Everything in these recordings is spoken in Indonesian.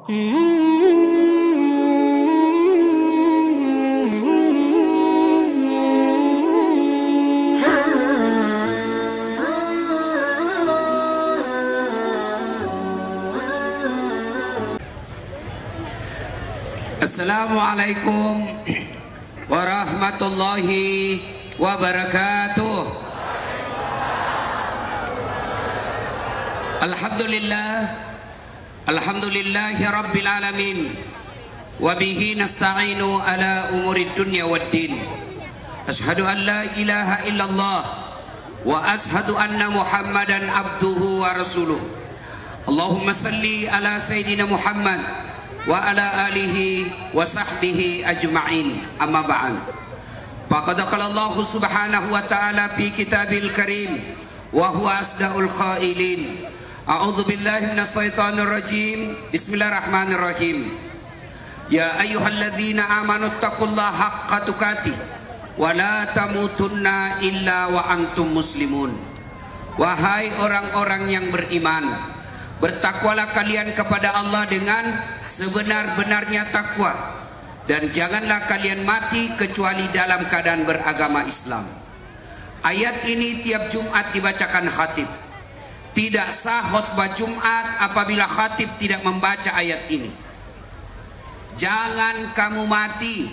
Assalamualaikum warahmatullahi wabarakatuh. Alhamdulillahi rabbil alamin, wa bihi nasta'inu ala umurid dunya waddin. Ashhadu an la ilaha illallah wa ashhadu anna Muhammadan abduhu wa rasuluh. Allahumma salli ala sayyidina Muhammad wa ala alihi wa sahbihi ajma'in, amma ba'd. Faqad qala Allah subhanahu wa ta'ala fi kitabil karim wa huwa asdaqul qailin. A'udzu billahi minasy syaithanir rajim. Bismillahirrahmanirrahim. Ya ayyuhalladzina amanu taqullaha haqqa tuqatih wa la tamutunna illa wa antum muslimun. Wahai orang-orang yang beriman, bertakwalah kalian kepada Allah dengan sebenar-benarnya takwa, dan janganlah kalian mati kecuali dalam keadaan beragama Islam. Ayat ini tiap Jumat dibacakan khatib. Tidak sah khutbah Jumat apabila khatib tidak membaca ayat ini. Jangan kamu mati.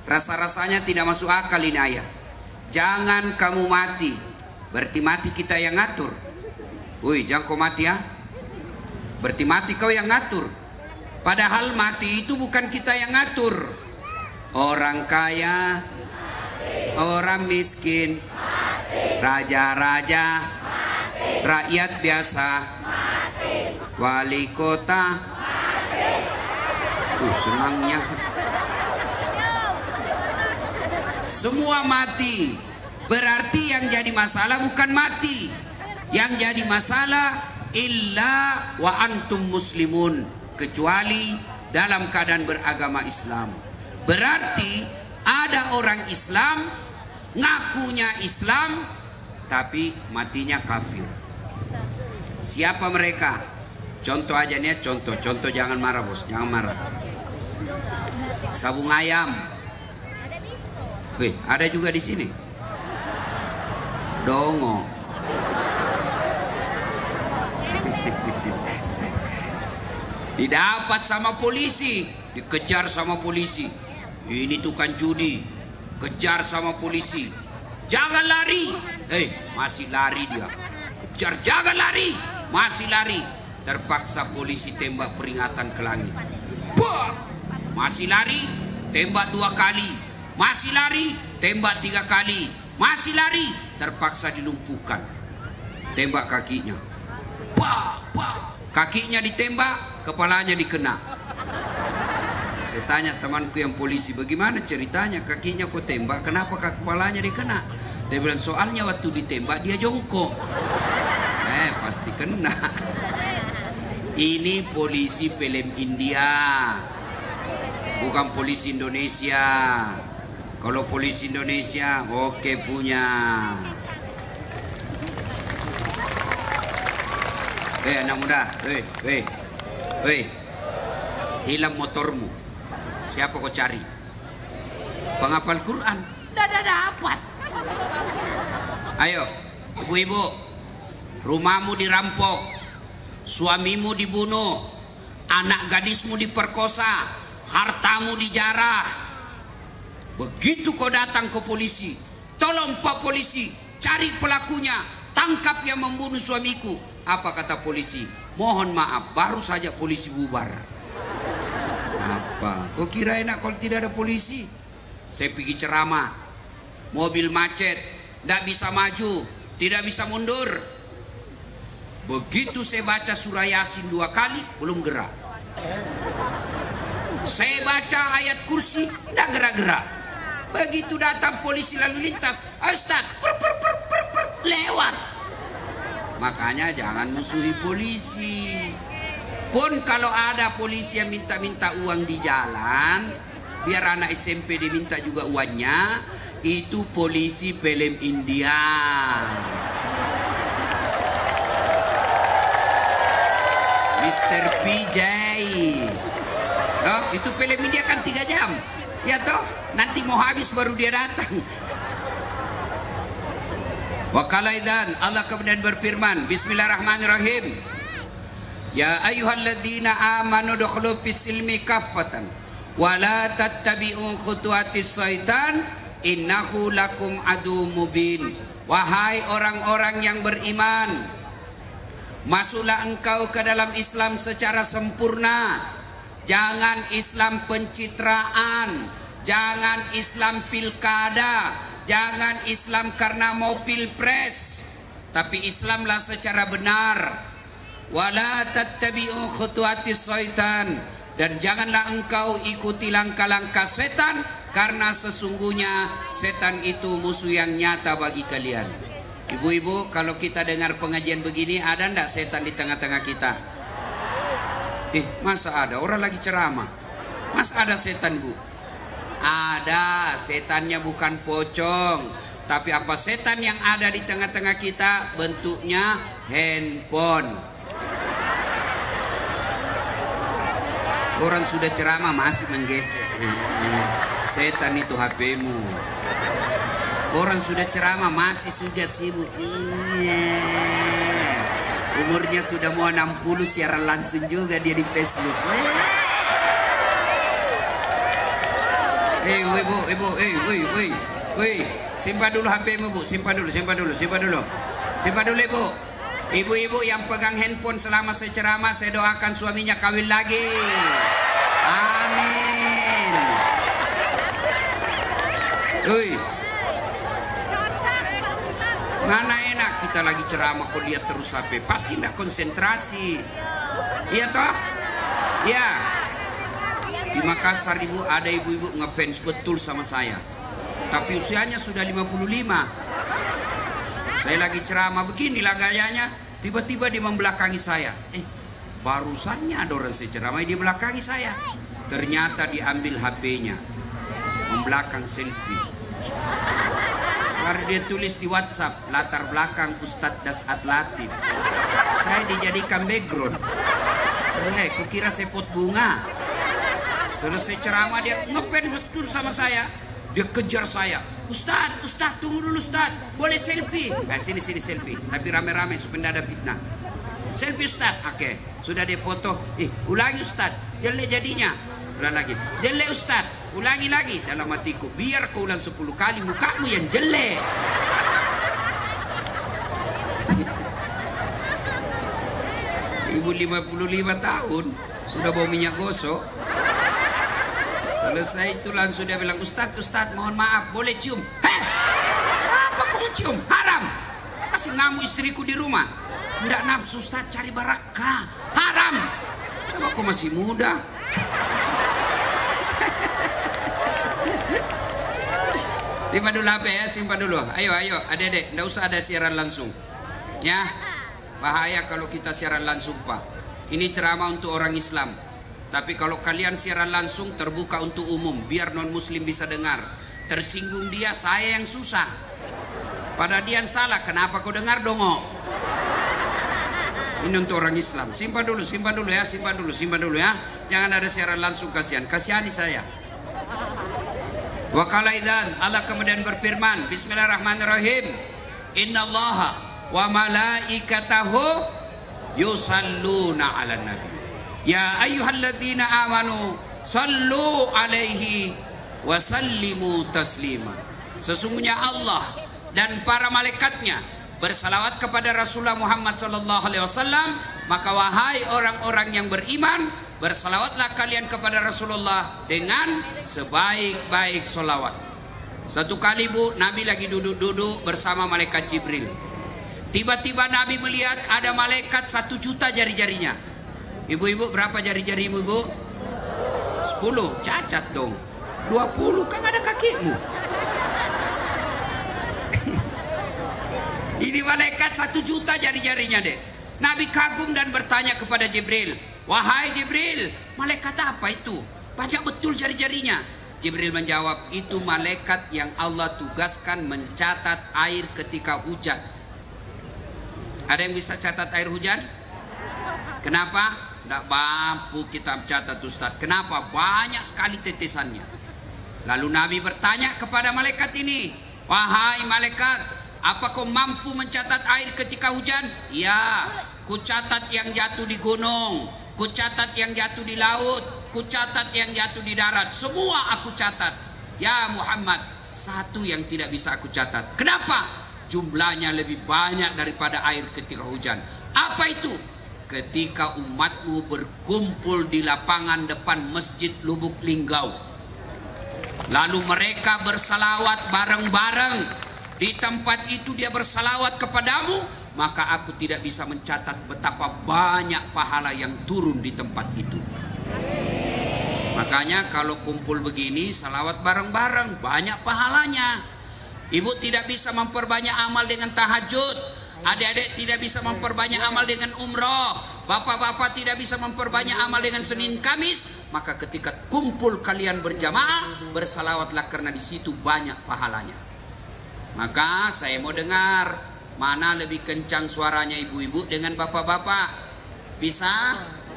Rasa-rasanya tidak masuk akal ini ayat. Jangan kamu mati. Berarti mati kita yang ngatur. Woi, jangan kau mati ya. Berarti mati kau yang ngatur. Padahal mati itu bukan kita yang ngatur. Orang kaya, orang miskin, raja-raja, rakyat biasa, wali kota. Senangnya. Semua mati. Berarti yang jadi masalah bukan mati. Yang jadi masalah illa wa antum muslimun, kecuali dalam keadaan beragama Islam. Berarti ada orang Islam ngakunya Islam tapi matinya kafir. Siapa mereka? Contoh aja nih, contoh jangan marah bos, jangan marah. Sabung ayam. Wih, ada juga di sini. Dongo. Didapat sama polisi, dikejar sama polisi. Ini tukang judi, kejar sama polisi. Jangan lari. Masih lari dia. Kejar, jangan lari. Masih lari. Terpaksa polisi tembak peringatan ke langit. Bah! Masih lari, tembak 2 kali. Masih lari, tembak 3 kali. Masih lari, terpaksa dilumpuhkan. Tembak kakinya. Bah! Bah! Kakinya ditembak, kepalanya dikena. Saya tanya temanku yang polisi, bagaimana ceritanya kakinya kok tembak, kenapa kepalanya dikena? Dia bilang soalnya waktu ditembak dia jongkok. Pasti kena. Ini polisi film India, bukan polisi Indonesia. Kalau polisi Indonesia oke punya. Anak muda, hilang motormu. Siapa kau cari? Penghafal Quran. Tidak dapat. Ayo, ibu-ibu, rumahmu dirampok, suamimu dibunuh, anak gadismu diperkosa, hartamu dijarah. Begitu kau datang ke polisi, tolong Pak Polisi, cari pelakunya, tangkap yang membunuh suamiku. Apa kata polisi? Mohon maaf, baru saja polisi bubar. Apa? Kau kira enak kalau tidak ada polisi? Saya pergi ceramah, mobil macet, tidak bisa maju, tidak bisa mundur. Begitu saya baca surah Yasin 2 kali, belum gerak. Saya baca ayat kursi, tidak gerak-gerak. Begitu datang polisi lalu lintas, Ustaz, lewat. Makanya jangan musuhi polisi. Pun kalau ada polisi yang minta-minta uang di jalan, biar anak SMP diminta juga uangnya, itu polisi film India. Mr. PJ. Oh, itu film dia kan 3 jam. Ya toh, nanti mau habis baru dia datang. Wa qala idzan, Allah kemudian berfirman, bismillahirrahmanirrahim. Ya ayyuhalladzina amanu dukhulu fis-silmi kaffatan wa la tattabi'u khutuwatis syaitan innahu lakum adu mubin. Wahai orang-orang yang beriman, masuklah engkau ke dalam Islam secara sempurna. Jangan Islam pencitraan, jangan Islam pilkada, jangan Islam karena mau pilpres, tapi Islamlah secara benar. Wala tattabi'u khutuwatis syaitan, dan janganlah engkau ikuti langkah-langkah setan, karena sesungguhnya setan itu musuh yang nyata bagi kalian. Ibu-ibu, kalau kita dengar pengajian begini, ada ndak setan di tengah-tengah kita? Masa ada? Orang lagi ceramah, masa ada setan, Bu? Ada. Setannya bukan pocong, tapi apa setan yang ada di tengah-tengah kita? Bentuknya handphone. Orang sudah ceramah masih menggesek. Setan itu HP-mu. Orang sudah ceramah masih sudah sibuk. Umurnya sudah mau 60, siaran langsung juga dia di Facebook. Ibu, simpan dulu HP-mu, Bu. Simpan dulu, Ibu. Ibu-ibu yang pegang handphone selama saya ceramah, saya doakan suaminya kawin lagi. Amin. Mana enak kita lagi ceramah kok lihat terus HP, pasti tidak konsentrasi. Iya toh? Ya. Di Makassar, Ibu, ada ibu-ibu ngefans betul sama saya, tapi usianya sudah 55. Saya lagi ceramah beginilah gayanya, tiba-tiba dia membelakangi saya. Barusannya ada orang saya ceramah di belakangi saya. Ternyata diambil HP-nya, membelakang selfie. Lalu dia tulis di WhatsApp, latar belakang Ustadz Dasat Latif. Saya dijadikan background. Saya kukira saya pot bunga. Selesai ceramah dia ngefans betul sama saya. Dia kejar saya, Ustadz, tunggu dulu Ustadz, boleh selfie? Sini selfie, tapi rame-rame supaya ada fitnah. Selfie Ustadz, oke. Sudah dia foto, ulangi Ustadz, jelek jadinya. Ulang lagi, jelek Ustadz, ulangi lagi. Dalam hatiku, biar kau ulang 10 kali, mukamu yang jelek. Ibu 55 tahun, sudah bawa minyak gosok. Selesai itu langsung dia bilang, Ustadz, mohon maaf, boleh cium? Apa kamu cium? Haram. Kasih ngamu istriku di rumah. Nggak nafsu Ustadz, cari barakah. Haram. Coba kau masih muda. Simpan dulu HP ya, simpan dulu. Ayo, adik-adik, nggak usah ada siaran langsung. Ya, bahaya kalau kita siaran langsung, Pak. Ini ceramah untuk orang Islam. Tapi kalau kalian siaran langsung terbuka untuk umum, biar non muslim bisa dengar. Tersinggung dia, saya yang susah. Pada dia yang salah, kenapa kau dengar dongo? Ini untuk orang Islam. Simpan dulu ya, simpan dulu ya. Jangan ada siaran langsung, kasihani saya. Wa qala idzan, Allah kemudian berfirman, bismillahirrahmanirrahim. Innallaha wa malaikatahu yusalluna 'alan nabi. Ya ayyuhalladzina amanu sallu alaihi wa sallimu taslima. Sesungguhnya Allah dan para malaikatnya bersalawat kepada Rasulullah Muhammad sallallahu alaihi wasallam, maka wahai orang-orang yang beriman, bersalawatlah kalian kepada Rasulullah dengan sebaik-baik salawat. Satu kali, Bu, Nabi lagi duduk-duduk bersama malaikat Jibril. Tiba-tiba Nabi melihat ada malaikat 1 juta jari-jarinya. Ibu-ibu, berapa jari-jarimu, Bu? 10, cacat dong. 20, kan ada kakimu. Ini malaikat 1 juta jari-jarinya, deh. Nabi kagum dan bertanya kepada Jibril, wahai Jibril, malaikat apa itu? Banyak betul jari-jarinya. Jibril menjawab, itu malaikat yang Allah tugaskan mencatat air ketika hujan. Ada yang bisa catat air hujan? Kenapa? tidak mampu kita catat Ustaz. Kenapa? Banyak sekali tetesannya. Lalu Nabi bertanya kepada malaikat ini, wahai malaikat, apa kau mampu mencatat air ketika hujan? Ya, ku catat yang jatuh di gunung, ku catat yang jatuh di laut, ku catat yang jatuh di darat. Semua aku catat. Ya Muhammad, satu yang tidak bisa aku catat. Kenapa? Jumlahnya lebih banyak daripada air ketika hujan. Apa itu? Ketika umatmu berkumpul di lapangan depan Masjid Lubuk Linggau, lalu mereka bersalawat bareng-bareng, di tempat itu dia bersalawat kepadamu, maka aku tidak bisa mencatat betapa banyak pahala yang turun di tempat itu. Makanya kalau kumpul begini salawat bareng-bareng banyak pahalanya. Ibu tidak bisa memperbanyak amal dengan tahajud, adik-adik tidak bisa memperbanyak amal dengan umroh, bapak-bapak tidak bisa memperbanyak amal dengan Senin Kamis. Maka ketika kumpul kalian berjamaah, bersalawatlah karena di situ banyak pahalanya. Maka saya mau dengar mana lebih kencang suaranya ibu-ibu dengan bapak-bapak. Bisa?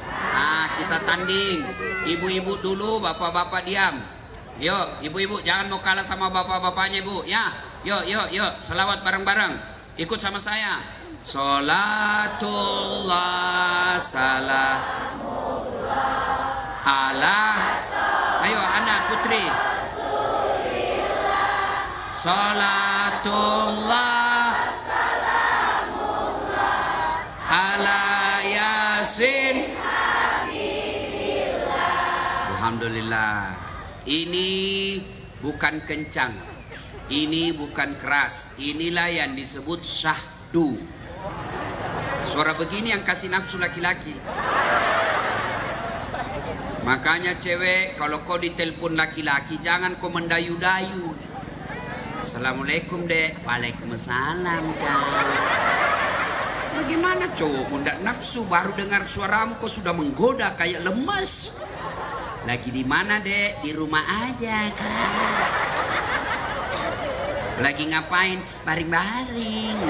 Nah, kita tanding. Ibu-ibu dulu, bapak-bapak diam. Yuk, ibu-ibu jangan mau kalah sama bapak-bapaknya, ibu. Ya, yuk, salawat bareng-bareng. Ikut sama saya. Salatullah salamullah ala. Ayo anak putri. Salatullah salamullah ala Yasin. Alhamdulillah. Ini bukan kencang, ini bukan keras. Inilah yang disebut syahdu. Suara begini yang kasih nafsu laki-laki. Makanya cewek, kalau kau ditelepon laki-laki jangan kau mendayu-dayu. Assalamualaikum dek. Waalaikumsalam kak. Bagaimana cowok bunda nafsu baru dengar suaramu kau sudah menggoda kayak lemas. Lagi di mana dek? Di rumah aja kak. Lagi ngapain? Baring-baring.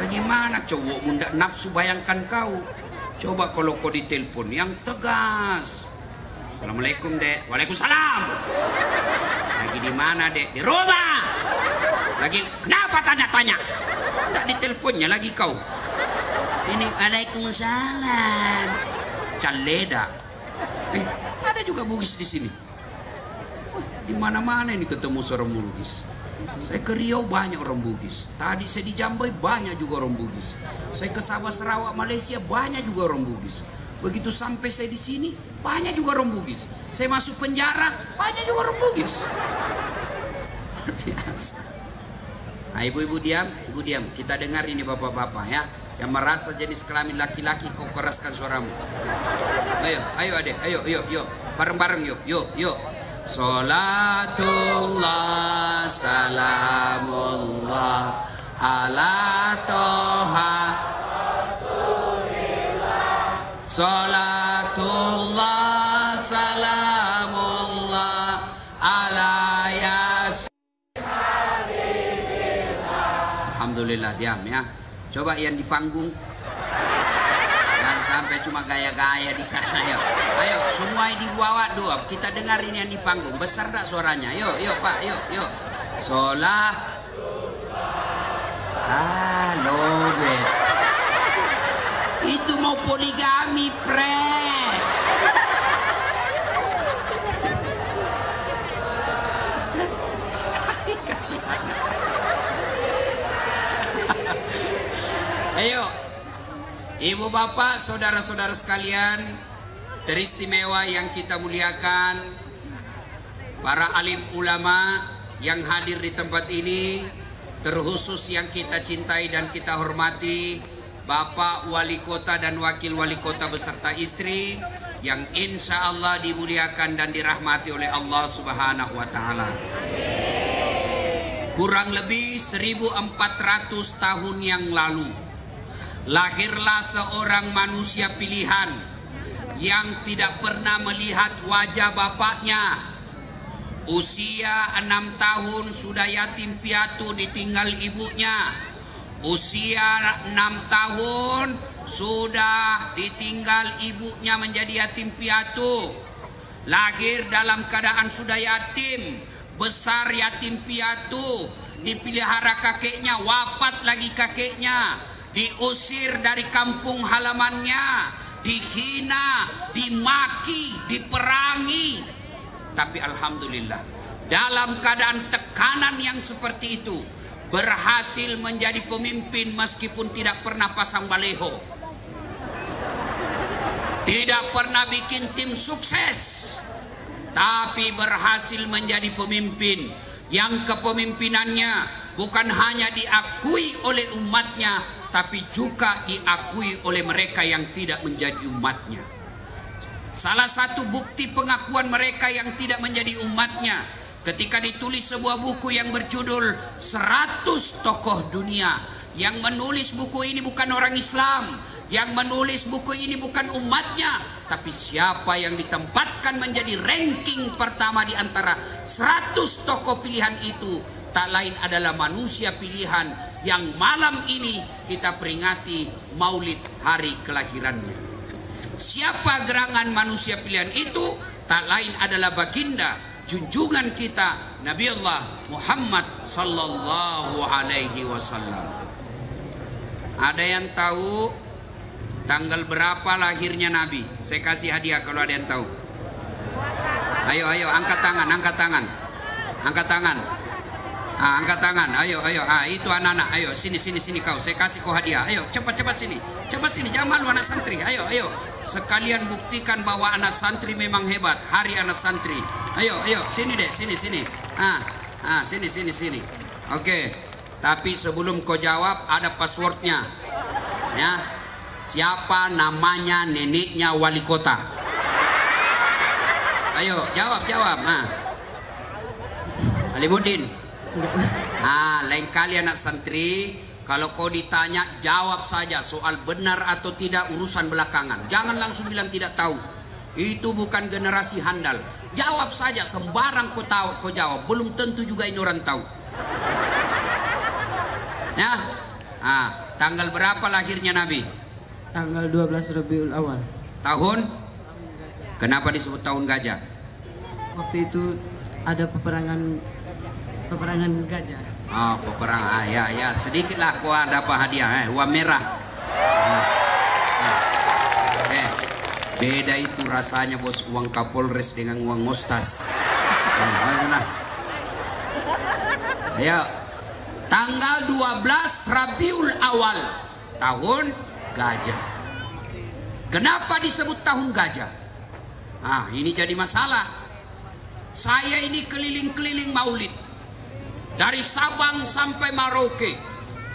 Bagaimana cowok bunda nafsu, bayangkan kau. Coba kalau kau ditelepon yang tegas. Assalamualaikum dek. Waalaikumsalam. Lagi di mana dek? Di rumah. Lagi kenapa tanya-tanya? Enggak diteleponnya lagi kau. Ini waalaikumsalam. Caleda. Ada juga Bugis di sini. Di mana-mana ini ketemu seorang Bugis. Saya ke Riau banyak orang Bugis. Tadi saya di Jambai banyak juga orang Bugis. Saya ke Sabah Sarawak Malaysia banyak juga orang Bugis. Begitu sampai saya di sini banyak juga orang Bugis. Saya masuk penjara banyak juga orang Bugis. Biasa. Nah, ibu-ibu diam, ibu diam. Kita dengar ini bapak-bapak ya. Yang merasa jenis kelamin laki-laki, kau keraskan suaramu. Ayo adik, ayo, bareng-bareng yuk. Salatullah salamullah ala toha Rasulillah. Salatullah salamullah ala Yasin. Alhamdulillah, diam ya. Coba yang di panggung. Jangan sampai cuma gaya-gaya di sana. Ayo semua dibawa dua. Kita dengar ini yang di panggung. Besar tak suaranya? Yuk pak, yuk. Sholat. Halo be. Itu mau poligami pre. Kasihan. Ayo, ibu bapak, saudara-saudara sekalian, teristimewa yang kita muliakan, para alim ulama yang hadir di tempat ini, terkhusus yang kita cintai dan kita hormati, Bapak Wali Kota dan Wakil Wali Kota beserta istri, yang insya Allah dimuliakan dan dirahmati oleh Allah Subhanahu wa Ta'ala. Kurang lebih 1400 tahun yang lalu, lahirlah seorang manusia pilihan yang tidak pernah melihat wajah bapaknya. Usia 6 tahun sudah yatim piatu ditinggal ibunya. Usia 6 tahun sudah ditinggal ibunya menjadi yatim piatu, lahir dalam keadaan sudah yatim, besar yatim piatu, dipelihara kakeknya, wafat lagi kakeknya, diusir dari kampung halamannya, dihina, dimaki, diperangi. Tapi alhamdulillah, dalam keadaan tekanan yang seperti itu, berhasil menjadi pemimpin meskipun tidak pernah pasang baleho, tidak pernah bikin tim sukses, tapi berhasil menjadi pemimpin yang kepemimpinannya bukan hanya diakui oleh umatnya, tapi juga diakui oleh mereka yang tidak menjadi umatnya. Salah satu bukti pengakuan mereka yang tidak menjadi umatnya, ketika ditulis sebuah buku yang berjudul 100 Tokoh Dunia. Yang menulis buku ini bukan orang Islam, yang menulis buku ini bukan umatnya, tapi siapa yang ditempatkan menjadi ranking pertama di antara 100 tokoh pilihan itu, tak lain adalah manusia pilihan yang malam ini kita peringati maulid hari kelahirannya. Siapa gerangan manusia pilihan itu? Tak lain adalah baginda junjungan kita Nabi Allah Muhammad sallallahu alaihi wasallam. Ada yang tahu tanggal berapa lahirnya Nabi? Saya kasih hadiah kalau ada yang tahu. Ayo, ayo, angkat tangan, angkat tangan, angkat tangan, angkat tangan. Ayo, ayo, itu anak-anak. Ayo, sini, sini, sini kau. Saya kasih kau hadiah. Ayo, cepat, cepat sini, cepat sini. Jangan malu anak santri. Ayo, ayo. Sekalian buktikan bahwa anak santri memang hebat. Hari anak santri. Ayo, ayo, sini deh, sini, sini. Sini, sini, sini. Oke. Tapi sebelum kau jawab ada passwordnya. Ya. Siapa namanya neneknya wali kota? Ayo, jawab, jawab. Alimuddin. Lain kali anak santri, kalau kau ditanya jawab saja, soal benar atau tidak urusan belakangan. Jangan langsung bilang tidak tahu. Itu bukan generasi handal. Jawab saja, sembarang kau tahu, kau jawab. Belum tentu juga ini orang tahu. Ya. Tanggal berapa lahirnya Nabi? Tanggal 12 Rabiul Awal. Tahun? Kenapa disebut tahun gajah? Waktu itu ada peperangan gajah. Peperangan. Ya, sedikitlah kau dapat hadiah, uang merah. Beda itu rasanya bos, uang Kapolres dengan uang Mostas. Ayo. Tanggal 12 Rabiul Awal, tahun gajah. Kenapa disebut tahun gajah? Ini jadi masalah. Saya ini keliling-keliling maulid, dari Sabang sampai Merauke,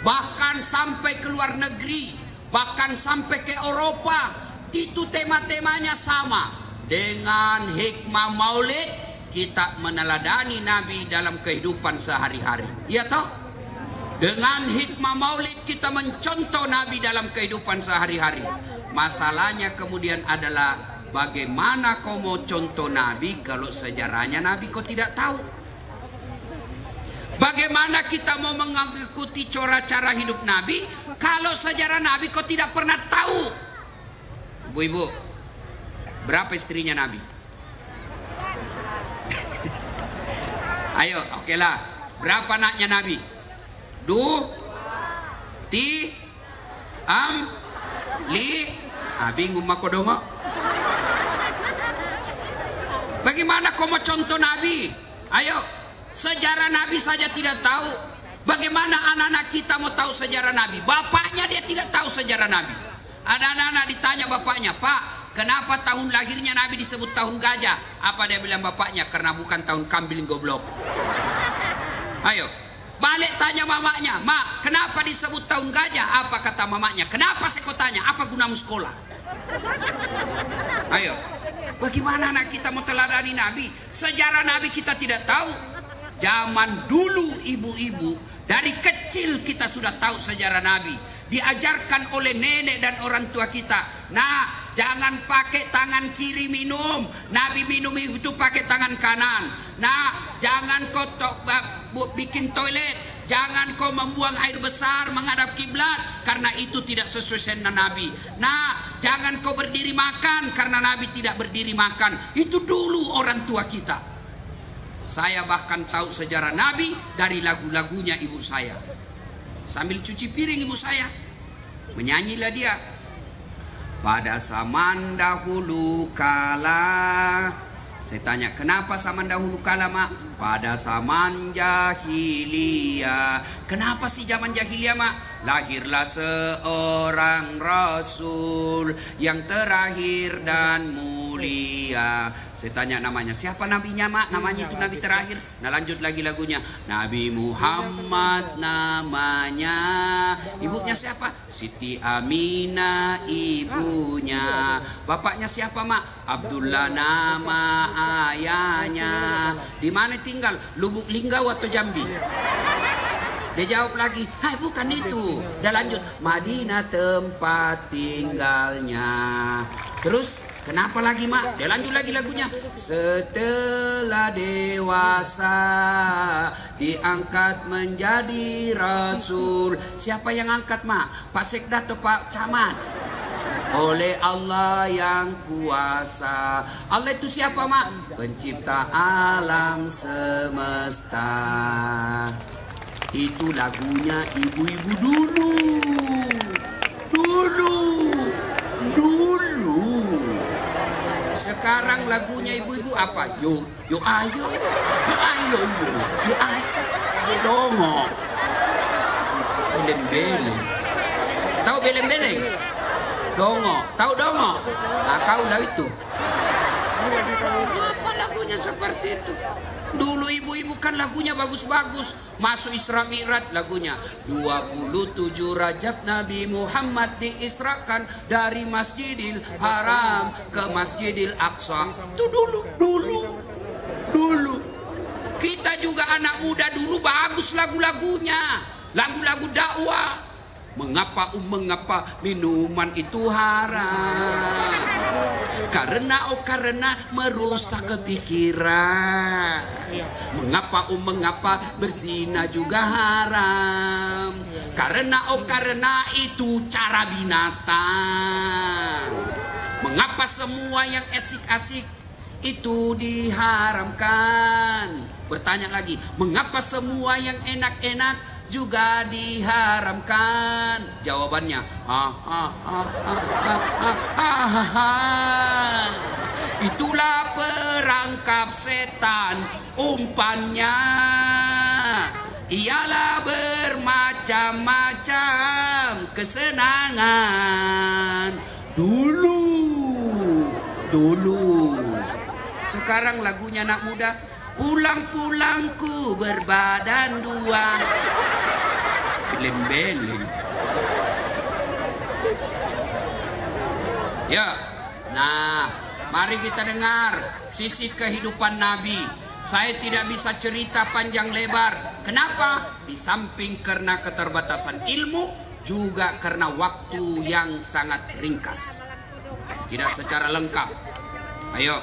bahkan sampai ke luar negeri, bahkan sampai ke Eropa. Itu tema-temanya sama. Dengan hikmah maulid kita meneladani Nabi dalam kehidupan sehari-hari. Ya toh? Dengan hikmah maulid kita mencontoh Nabi dalam kehidupan sehari-hari. Masalahnya kemudian adalah bagaimana kau mau contoh Nabi kalau sejarahnya Nabi kau tidak tahu? Bagaimana kita mau mengikuti cara hidup Nabi kalau sejarah Nabi kau tidak pernah tahu? Ibu-ibu, berapa istrinya Nabi? Ayo, oke lah. Berapa anaknya Nabi? Bingung mako dongo. Bagaimana kau mau contoh Nabi? Ayo, sejarah Nabi saja tidak tahu. Bagaimana anak-anak kita mau tahu sejarah Nabi? Bapaknya dia tidak tahu sejarah Nabi. Ada anak-anak ditanya bapaknya, Pak, kenapa tahun lahirnya Nabi disebut tahun gajah? Apa dia bilang bapaknya? Karena bukan tahun kambing goblok. Ayo, balik tanya mamanya, Mak, kenapa disebut tahun gajah? Apa kata mamanya? Kenapa saya kau tanya? Apa gunamu sekolah? Ayo, bagaimana anak kita mau teladani Nabi? Sejarah Nabi kita tidak tahu. Zaman dulu ibu-ibu, dari kecil kita sudah tahu sejarah Nabi. Diajarkan oleh nenek dan orang tua kita. Nah, jangan pakai tangan kiri minum. Nabi minum itu pakai tangan kanan. Nah, jangan kotok bikin toilet Jangan kau membuang air besar menghadap kiblat, karena itu tidak sesuai sunnah Nabi. Nah, jangan kau berdiri makan, karena Nabi tidak berdiri makan. Itu dulu orang tua kita. Saya bahkan tahu sejarah Nabi dari lagu-lagunya ibu saya. Sambil cuci piring ibu saya, menyanyilah dia. Pada zaman dahulu kala. Saya tanya, kenapa zaman dahulu kala, Mak? Pada zaman jahiliyah. Kenapa sih zaman jahiliyah, Mak? Lahirlah seorang Rasul yang terakhir dan mulia. Saya tanya namanya, siapa nabinya, Mak? Namanya itu nabi terakhir. Nah, lanjut lagi lagunya. Nabi Muhammad namanya. Ibunya siapa? Siti Aminah ibunya. Bapaknya siapa, Mak? Abdullah nama ayahnya. Di mana tinggal? Lubuk Linggau atau Jambi? Dia jawab lagi, hai bukan itu. Dia lanjut, Madinah tempat tinggalnya. Terus kenapa lagi, Mak? Dia lanjut lagi lagunya. Setelah dewasa diangkat menjadi Rasul. Siapa yang angkat, Mak? Pak Sekda atau Pak Camat? Oleh Allah yang kuasa. Allah itu siapa, Mak? Pencipta alam semesta. Itu lagunya ibu-ibu dulu. Sekarang lagunya ibu-ibu apa? Yo ayo. Dongo. Beleng-beleng. Tahu beleng-beleng? Dongo. Tahu dongo? Nah, kau tahu itu. Apa lagunya seperti itu? Dulu ibu-ibu kan lagunya bagus-bagus. Masuk Isra Mi'raj lagunya. 27 Rajab Nabi Muhammad diisrakan dari Masjidil Haram ke Masjidil Aqsa. Itu dulu. Kita juga anak muda dulu bagus lagu-lagunya. Lagu-lagu dakwah. Mengapa minuman itu haram? Karena merusak kepikiran. Mengapa berzina juga haram? Karena itu cara binatang. Mengapa semua yang asik-asik itu diharamkan? Bertanya lagi, mengapa semua yang enak-enak juga diharamkan? Jawabannya, itulah perangkap setan. Umpannya ialah bermacam-macam kesenangan. Dulu. Sekarang lagunya anak muda, pulang-pulangku berbadan dua. Beleng-beleng. Ya, nah, mari kita dengar sisi kehidupan Nabi. Saya tidak bisa cerita panjang lebar. Kenapa? Di samping karena keterbatasan ilmu, juga karena waktu yang sangat ringkas. Tidak secara lengkap. Ayo.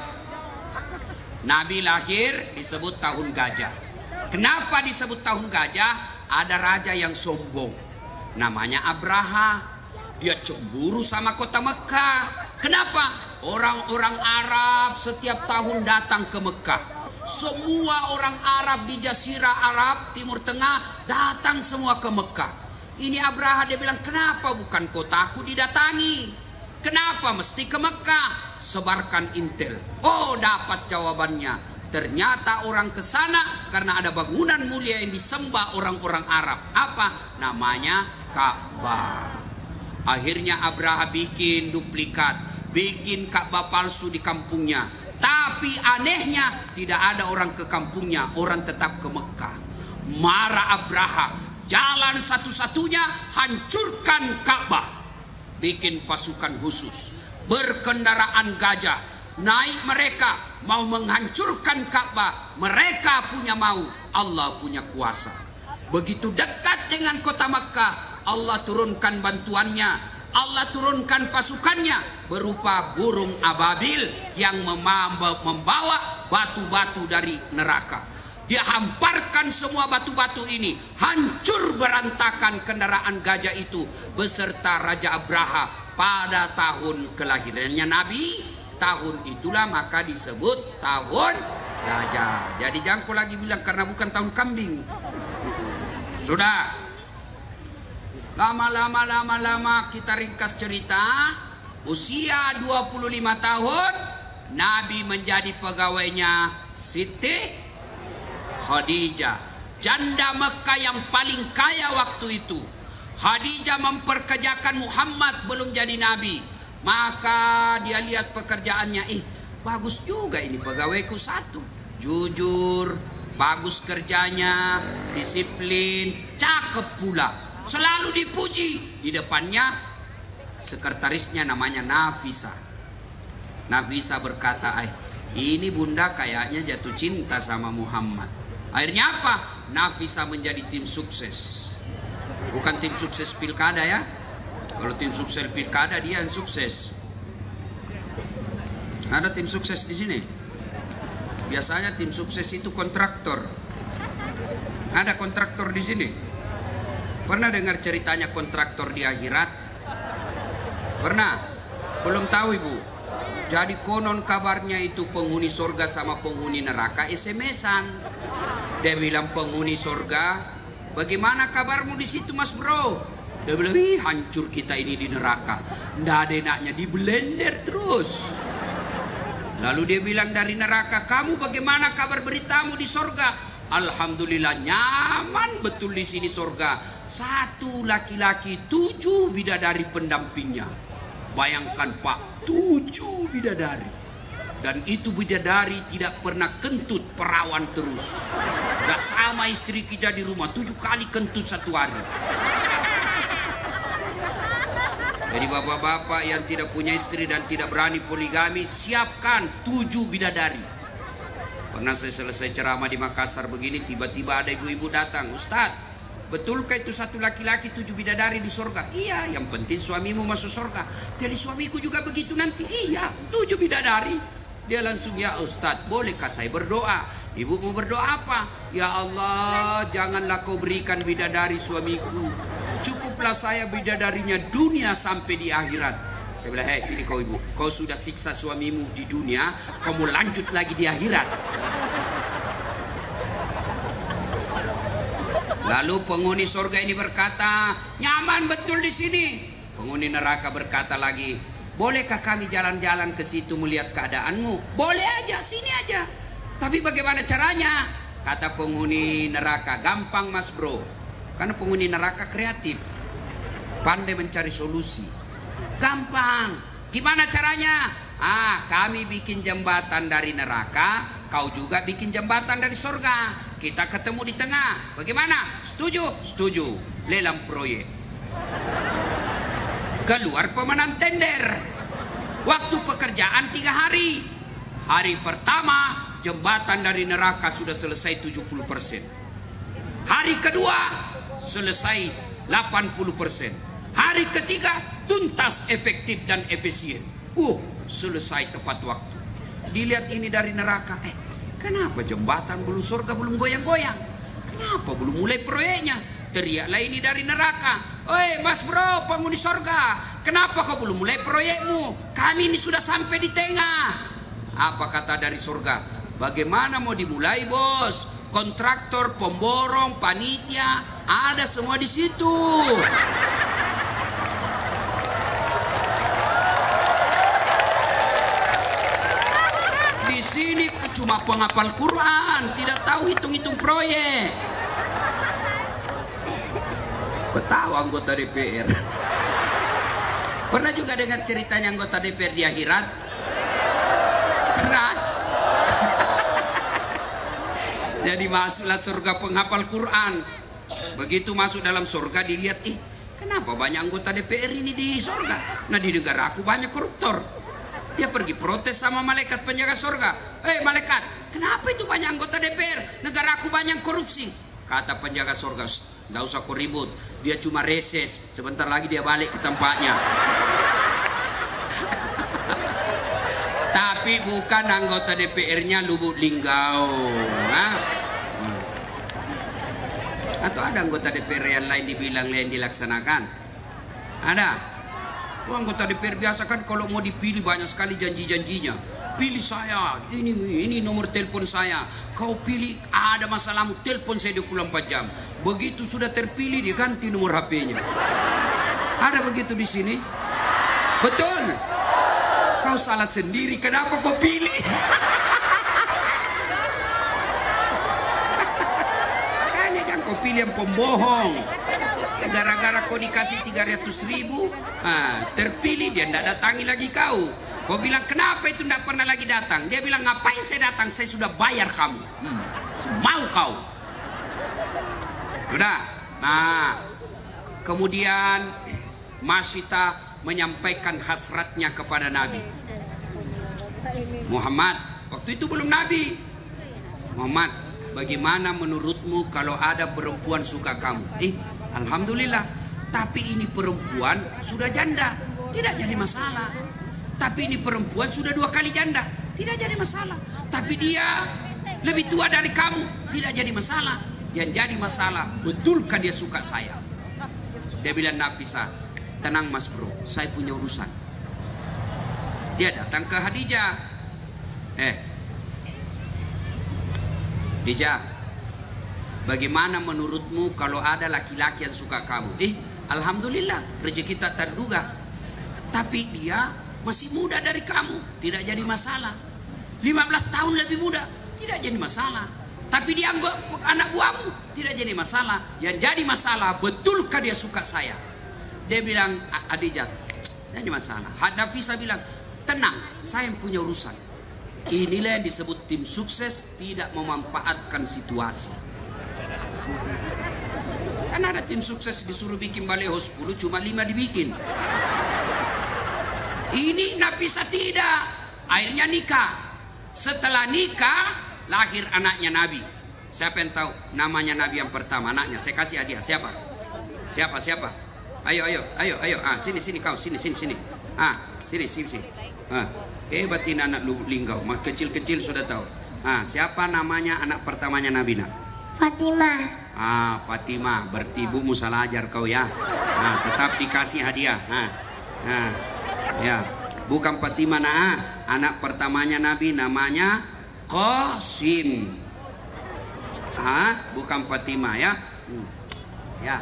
Nabi lahir disebut tahun gajah. Kenapa disebut tahun gajah? Ada raja yang sombong, namanya Abraha. Dia cemburu sama kota Mekah. Kenapa? Orang-orang Arab setiap tahun datang ke Mekah. Semua orang Arab di Jazirah Arab Timur Tengah datang semua ke Mekah. Ini Abraha, dia bilang, kenapa bukan kotaku didatangi? Kenapa mesti ke Mekah? Sebarkan intel. Oh, dapat jawabannya. Ternyata orang ke sana karena ada bangunan mulia yang disembah orang-orang Arab. Apa? Namanya Ka'bah. Akhirnya Abraha bikin duplikat, bikin Ka'bah palsu di kampungnya. Tapi anehnya tidak ada orang ke kampungnya, orang tetap ke Mekah. Marah Abraha, jalan satu-satunya hancurkan Ka'bah. Bikin pasukan khusus, berkendaraan gajah, naik mereka mau menghancurkan Ka'bah. Mereka punya mau, Allah punya kuasa. Begitu dekat dengan kota Makkah, Allah turunkan bantuannya, Allah turunkan pasukannya berupa burung ababil yang membawa batu-batu dari neraka. Dia hamparkan semua batu-batu ini, hancur berantakan kendaraan gajah itu beserta Raja Abraha pada tahun kelahirannya Nabi. Tahun itulah maka disebut tahun gajah. Jadi jangan kau lagi bilang karena bukan tahun kambing. Sudah. Lama-lama kita ringkas cerita. Usia 25 tahun Nabi menjadi pegawainya Siti Khadijah, janda Mekah yang paling kaya waktu itu. Khadijah memperkerjakan Muhammad belum jadi nabi. Maka dia lihat pekerjaannya, bagus juga ini pegawaiku satu. Jujur, bagus kerjanya, disiplin, cakep pula. Selalu dipuji. Di depannya sekretarisnya namanya Nafisa. Nafisa berkata, ini bunda kayaknya jatuh cinta sama Muhammad. Akhirnya apa? Nafisa menjadi tim sukses. Bukan tim sukses pilkada ya. Kalau tim sukses pilkada dia yang sukses. Ada tim sukses di sini. Biasanya tim sukses itu kontraktor. Ada kontraktor di sini. Pernah dengar ceritanya kontraktor di akhirat? Pernah? Belum tahu ibu. Jadi konon kabarnya itu penghuni surga sama penghuni neraka SMS-an. Dia bilang penghuni surga, bagaimana kabarmu di situ mas bro? Dia bilang, hancur kita ini di neraka. Nggak ada enaknya, di blender terus. Lalu dia bilang dari neraka, kamu bagaimana kabar beritamu di surga? Alhamdulillah nyaman betul di sini surga. 1 laki-laki 7 bidadari pendampingnya. Bayangkan pak, 7 bidadari. Dan itu bidadari tidak pernah kentut, perawan terus. Gak sama istri kita di rumah, 7 kali kentut satu hari. Jadi bapak-bapak yang tidak punya istri dan tidak berani poligami, siapkan 7 bidadari. Pernah saya selesai ceramah di Makassar begini, tiba-tiba ada ibu-ibu datang, Ustadz, betulkah itu 1 laki-laki 7 bidadari di surga? Iya, yang penting suamimu masuk surga. Jadi suamiku juga begitu nanti? Iya, 7 bidadari. Dia langsung, ya Ustadz, bolehkah saya berdoa? Ibu mau berdoa apa? Ya Allah, janganlah kau berikan bidadari suamiku. Cukuplah saya bidadarinya dunia sampai di akhirat. Saya bilang, hei sini kau ibu, kau sudah siksa suamimu di dunia, kau mau lanjut lagi di akhirat. Lalu penghuni surga ini berkata, nyaman betul di sini. Penghuni neraka berkata lagi, bolehkah kami jalan-jalan ke situ melihat keadaanmu? Boleh aja, sini aja. Tapi bagaimana caranya? Kata penghuni neraka, gampang mas bro. Karena penghuni neraka kreatif, pandai mencari solusi. Gampang. Gimana caranya? Kami bikin jembatan dari neraka, kau juga bikin jembatan dari surga. Kita ketemu di tengah. Bagaimana? Setuju? Setuju. Lelang proyek. Keluar pemenang tender. Waktu pekerjaan 3 hari. Hari pertama jembatan dari neraka sudah selesai 70%. Hari kedua selesai 80%. Hari ketiga tuntas, efektif dan efisien. Selesai tepat waktu. Dilihat ini dari neraka. Kenapa jembatan belum surga belum goyang-goyang? Kenapa belum mulai proyeknya? Teriaklah ini dari neraka. Mas bro, penghuni surga, kenapa kau belum mulai proyekmu? Kami ini sudah sampai di tengah. Apa kata dari surga? Bagaimana mau dimulai bos? Kontraktor, pemborong, panitia, ada semua di situ. Di sini cuma penghafal Quran, tidak tahu hitung-hitung proyek. Ketawa anggota DPR. Pernah juga dengar ceritanya anggota DPR di akhirat? Pernah? Jadi masuklah surga penghafal Quran. Begitu masuk dalam surga dilihat, kenapa banyak anggota DPR ini di surga? Nah di negara aku banyak koruptor. Dia pergi protes sama malaikat penjaga surga. Malaikat, kenapa itu banyak anggota DPR? Negara aku banyak korupsi. Kata penjaga surga, nggak usah kau ribut, dia cuma reses, sebentar lagi dia balik ke tempatnya. Tapi bukan anggota DPR-nya Lubuk Linggau. Atau ada anggota DPR yang lain dibilang lain dilaksanakan? Ada? Oh, anggota DPR biasa kan kalau mau dipilih banyak sekali janji-janjinya. Pilih saya, ini nomor telepon saya. Kau pilih, ada masalahmu, telepon saya 24 jam. Begitu sudah terpilih diganti nomor HP-nya. Ada begitu di sini? Betul. Kau salah sendiri, kenapa kau pilih? Makanya kan kau pilih yang pembohong. Gara-gara kau dikasih 300.000, terpilih dia tidak datangi lagi kau. Kau bilang kenapa itu tidak pernah lagi datang? Dia bilang ngapain saya datang? Saya sudah bayar kamu. Mau kau? Sudah. Nah, kemudian Masyita menyampaikan hasratnya kepada Nabi Muhammad. Waktu itu belum Nabi. Muhammad, bagaimana menurutmu kalau ada perempuan suka kamu? Alhamdulillah. Tapi ini perempuan sudah janda, tidak jadi masalah. Tapi ini perempuan sudah 2 kali janda, tidak jadi masalah. Tapi dia lebih tua dari kamu, tidak jadi masalah. Yang jadi masalah, betulkah dia suka saya? Dia bilang, Nafisa, tenang mas bro, saya punya urusan. Dia datang ke Khadijah. Khadijah, bagaimana menurutmu kalau ada laki-laki yang suka kamu? Alhamdulillah, rezeki tak terduga. Tapi dia masih muda dari kamu, tidak jadi masalah. 15 tahun lebih muda, tidak jadi masalah. Tapi dia anak buahmu, tidak jadi masalah. Yang jadi masalah, betulkah dia suka saya? Dia bilang, Khadijah, tidak ada masalah. Nafisa bilang, tenang, saya yang punya urusan. Inilah yang disebut tim sukses tidak memanfaatkan situasi. Kan ada tim sukses disuruh bikin baleho 10, cuma 5 dibikin. Ini Nafisa tidak. Akhirnya nikah. Setelah nikah, lahir anaknya Nabi. Siapa yang tahu namanya Nabi yang pertama? Anaknya, saya kasih hadiah. Siapa? Siapa? Ayo. Sini kau, sini. Sini. Hebat ini anak linggau. Mas kecil-kecil sudah tahu. Siapa namanya anak pertamanya Nabi nak? Fatimah. Fatimah. Berarti ibumu salah ajar kau ya. Tetap dikasih hadiah. Ya, bukan Fatimah anak pertamanya Nabi namanya Qasim. Bukan Fatimah ya. Ya.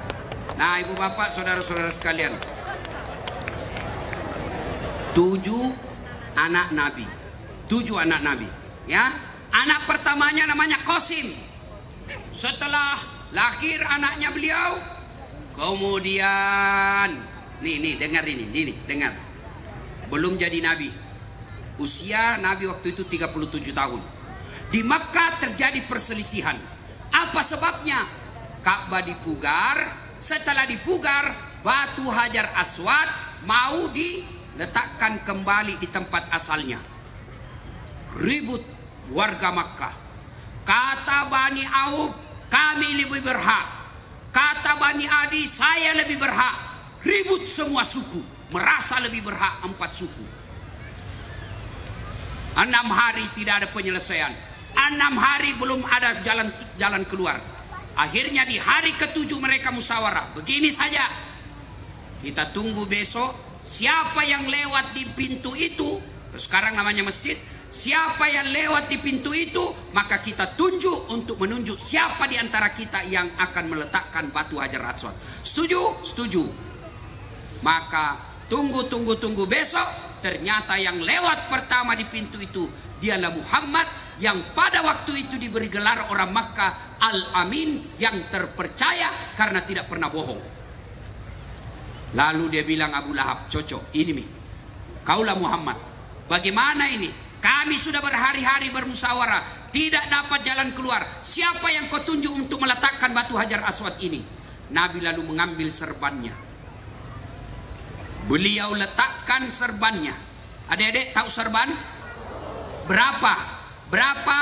Nah, ibu bapak, saudara-saudara sekalian, 7 anak Nabi. 7 anak Nabi. Ya. Anak pertamanya namanya Qasim. Setelah lahir anaknya beliau, kemudian nih dengar ini, dengar. Belum jadi Nabi. Usia Nabi waktu itu 37 tahun. Di Makkah terjadi perselisihan. Apa sebabnya? Ka'bah dipugar. Setelah dipugar, batu Hajar Aswad mau diletakkan kembali di tempat asalnya. Ribut warga Makkah. Kata Bani Auf, kami lebih berhak. Kata Bani Adi, saya lebih berhak. Ribut semua suku, merasa lebih berhak 4 suku. 6 hari tidak ada penyelesaian. 6 hari belum ada jalan keluar. Akhirnya di hari ke-7 mereka musyawarah. Begini saja, kita tunggu besok. Siapa yang lewat di pintu itu, sekarang namanya masjid, siapa yang lewat di pintu itu, maka kita tunjuk untuk menunjuk siapa di antara kita yang akan meletakkan batu Hajar Aswad. Setuju? Setuju. Maka tunggu besok. Ternyata yang lewat pertama di pintu itu dialah Muhammad, yang pada waktu itu diberi gelar orang Makkah Al-Amin, yang terpercaya karena tidak pernah bohong. Lalu dia bilang Abu Lahab, cocok ini mi, kaulah Muhammad. Bagaimana ini? Kami sudah berhari-hari bermusyawarah, tidak dapat jalan keluar. Siapa yang kau tunjuk untuk meletakkan batu Hajar Aswad ini? Nabi lalu mengambil serbannya. Beliau letakkan serbannya. Adik-adik tahu serban? Berapa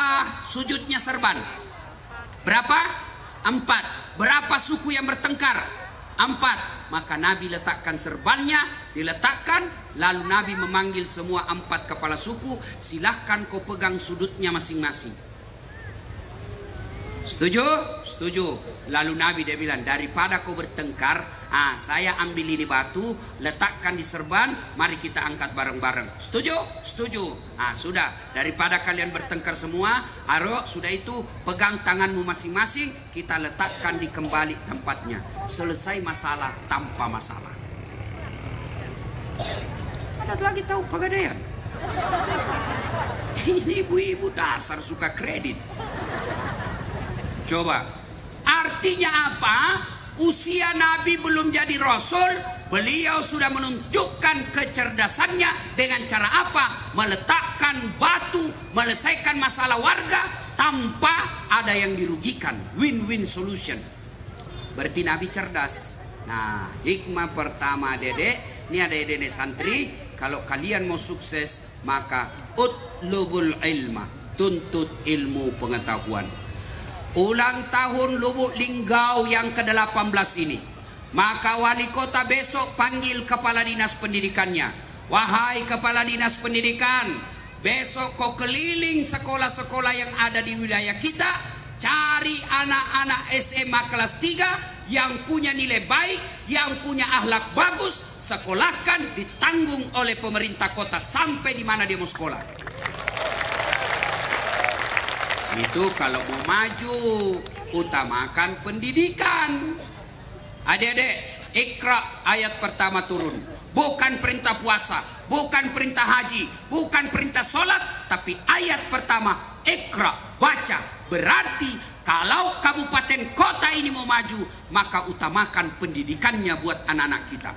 sujudnya serban? Berapa? 4. Berapa suku yang bertengkar? 4. Maka Nabi letakkan serbannya, diletakkan, lalu Nabi memanggil semua 4 kepala suku, silahkan kau pegang sudutnya masing-masing. Setuju? Setuju. Lalu Nabi dia bilang, daripada kau bertengkar, saya ambil ini batu, letakkan di serban, mari kita angkat bareng-bareng. Setuju? Setuju. Sudah, daripada kalian bertengkar semua, sudah itu pegang tanganmu masing-masing, kita letakkan di kembali tempatnya. Selesai masalah tanpa masalah. Ada lagi tahu Pegadaian? Ini ibu-ibu dasar suka kredit. Coba, artinya apa? Usia Nabi belum jadi Rasul, beliau sudah menunjukkan kecerdasannya dengan cara apa? Meletakkan batu, menyelesaikan masalah warga tanpa ada yang dirugikan. Win-win solution. Berarti Nabi cerdas. Nah, hikmah pertama Dedek, ini ada Dedek santri, kalau kalian mau sukses, maka utlubul ilma, tuntut ilmu pengetahuan. Ulang tahun Lubuk Linggau yang ke-18 ini, maka wali kota besok panggil kepala dinas pendidikannya. Wahai kepala dinas pendidikan, besok kau keliling sekolah-sekolah yang ada di wilayah kita, cari anak-anak SMA kelas 3 yang punya nilai baik, yang punya akhlak bagus, sekolahkan, ditanggung oleh pemerintah kota sampai di mana dia mau sekolah. Itu kalau mau maju, utamakan pendidikan. Adik-adik, Iqra ayat pertama turun. Bukan perintah puasa, bukan perintah haji, bukan perintah sholat, tapi ayat pertama Iqra, baca. Berarti kalau kabupaten kota ini mau maju, maka utamakan pendidikannya buat anak-anak kita.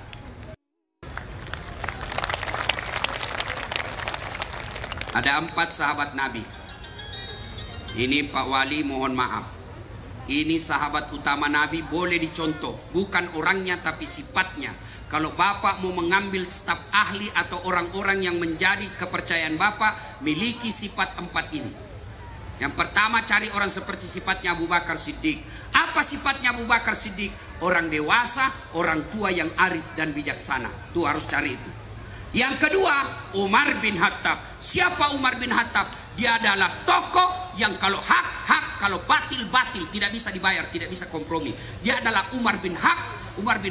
Ada 4 sahabat Nabi. Ini Pak Wali mohon maaf, ini sahabat utama Nabi, boleh dicontoh, bukan orangnya tapi sifatnya. Kalau Bapak mau mengambil staf ahli atau orang-orang yang menjadi kepercayaan Bapak, miliki sifat 4 ini. Yang pertama, cari orang seperti sifatnya Abu Bakar Siddiq. Apa sifatnya Abu Bakar Siddiq? Orang dewasa, orang tua yang arif dan bijaksana. Tuh harus cari itu. Yang kedua, Umar bin Khattab. Siapa Umar bin Khattab? Dia adalah tokoh yang kalau hak, kalau batil, tidak bisa dibayar, tidak bisa kompromi. Dia adalah Umar bin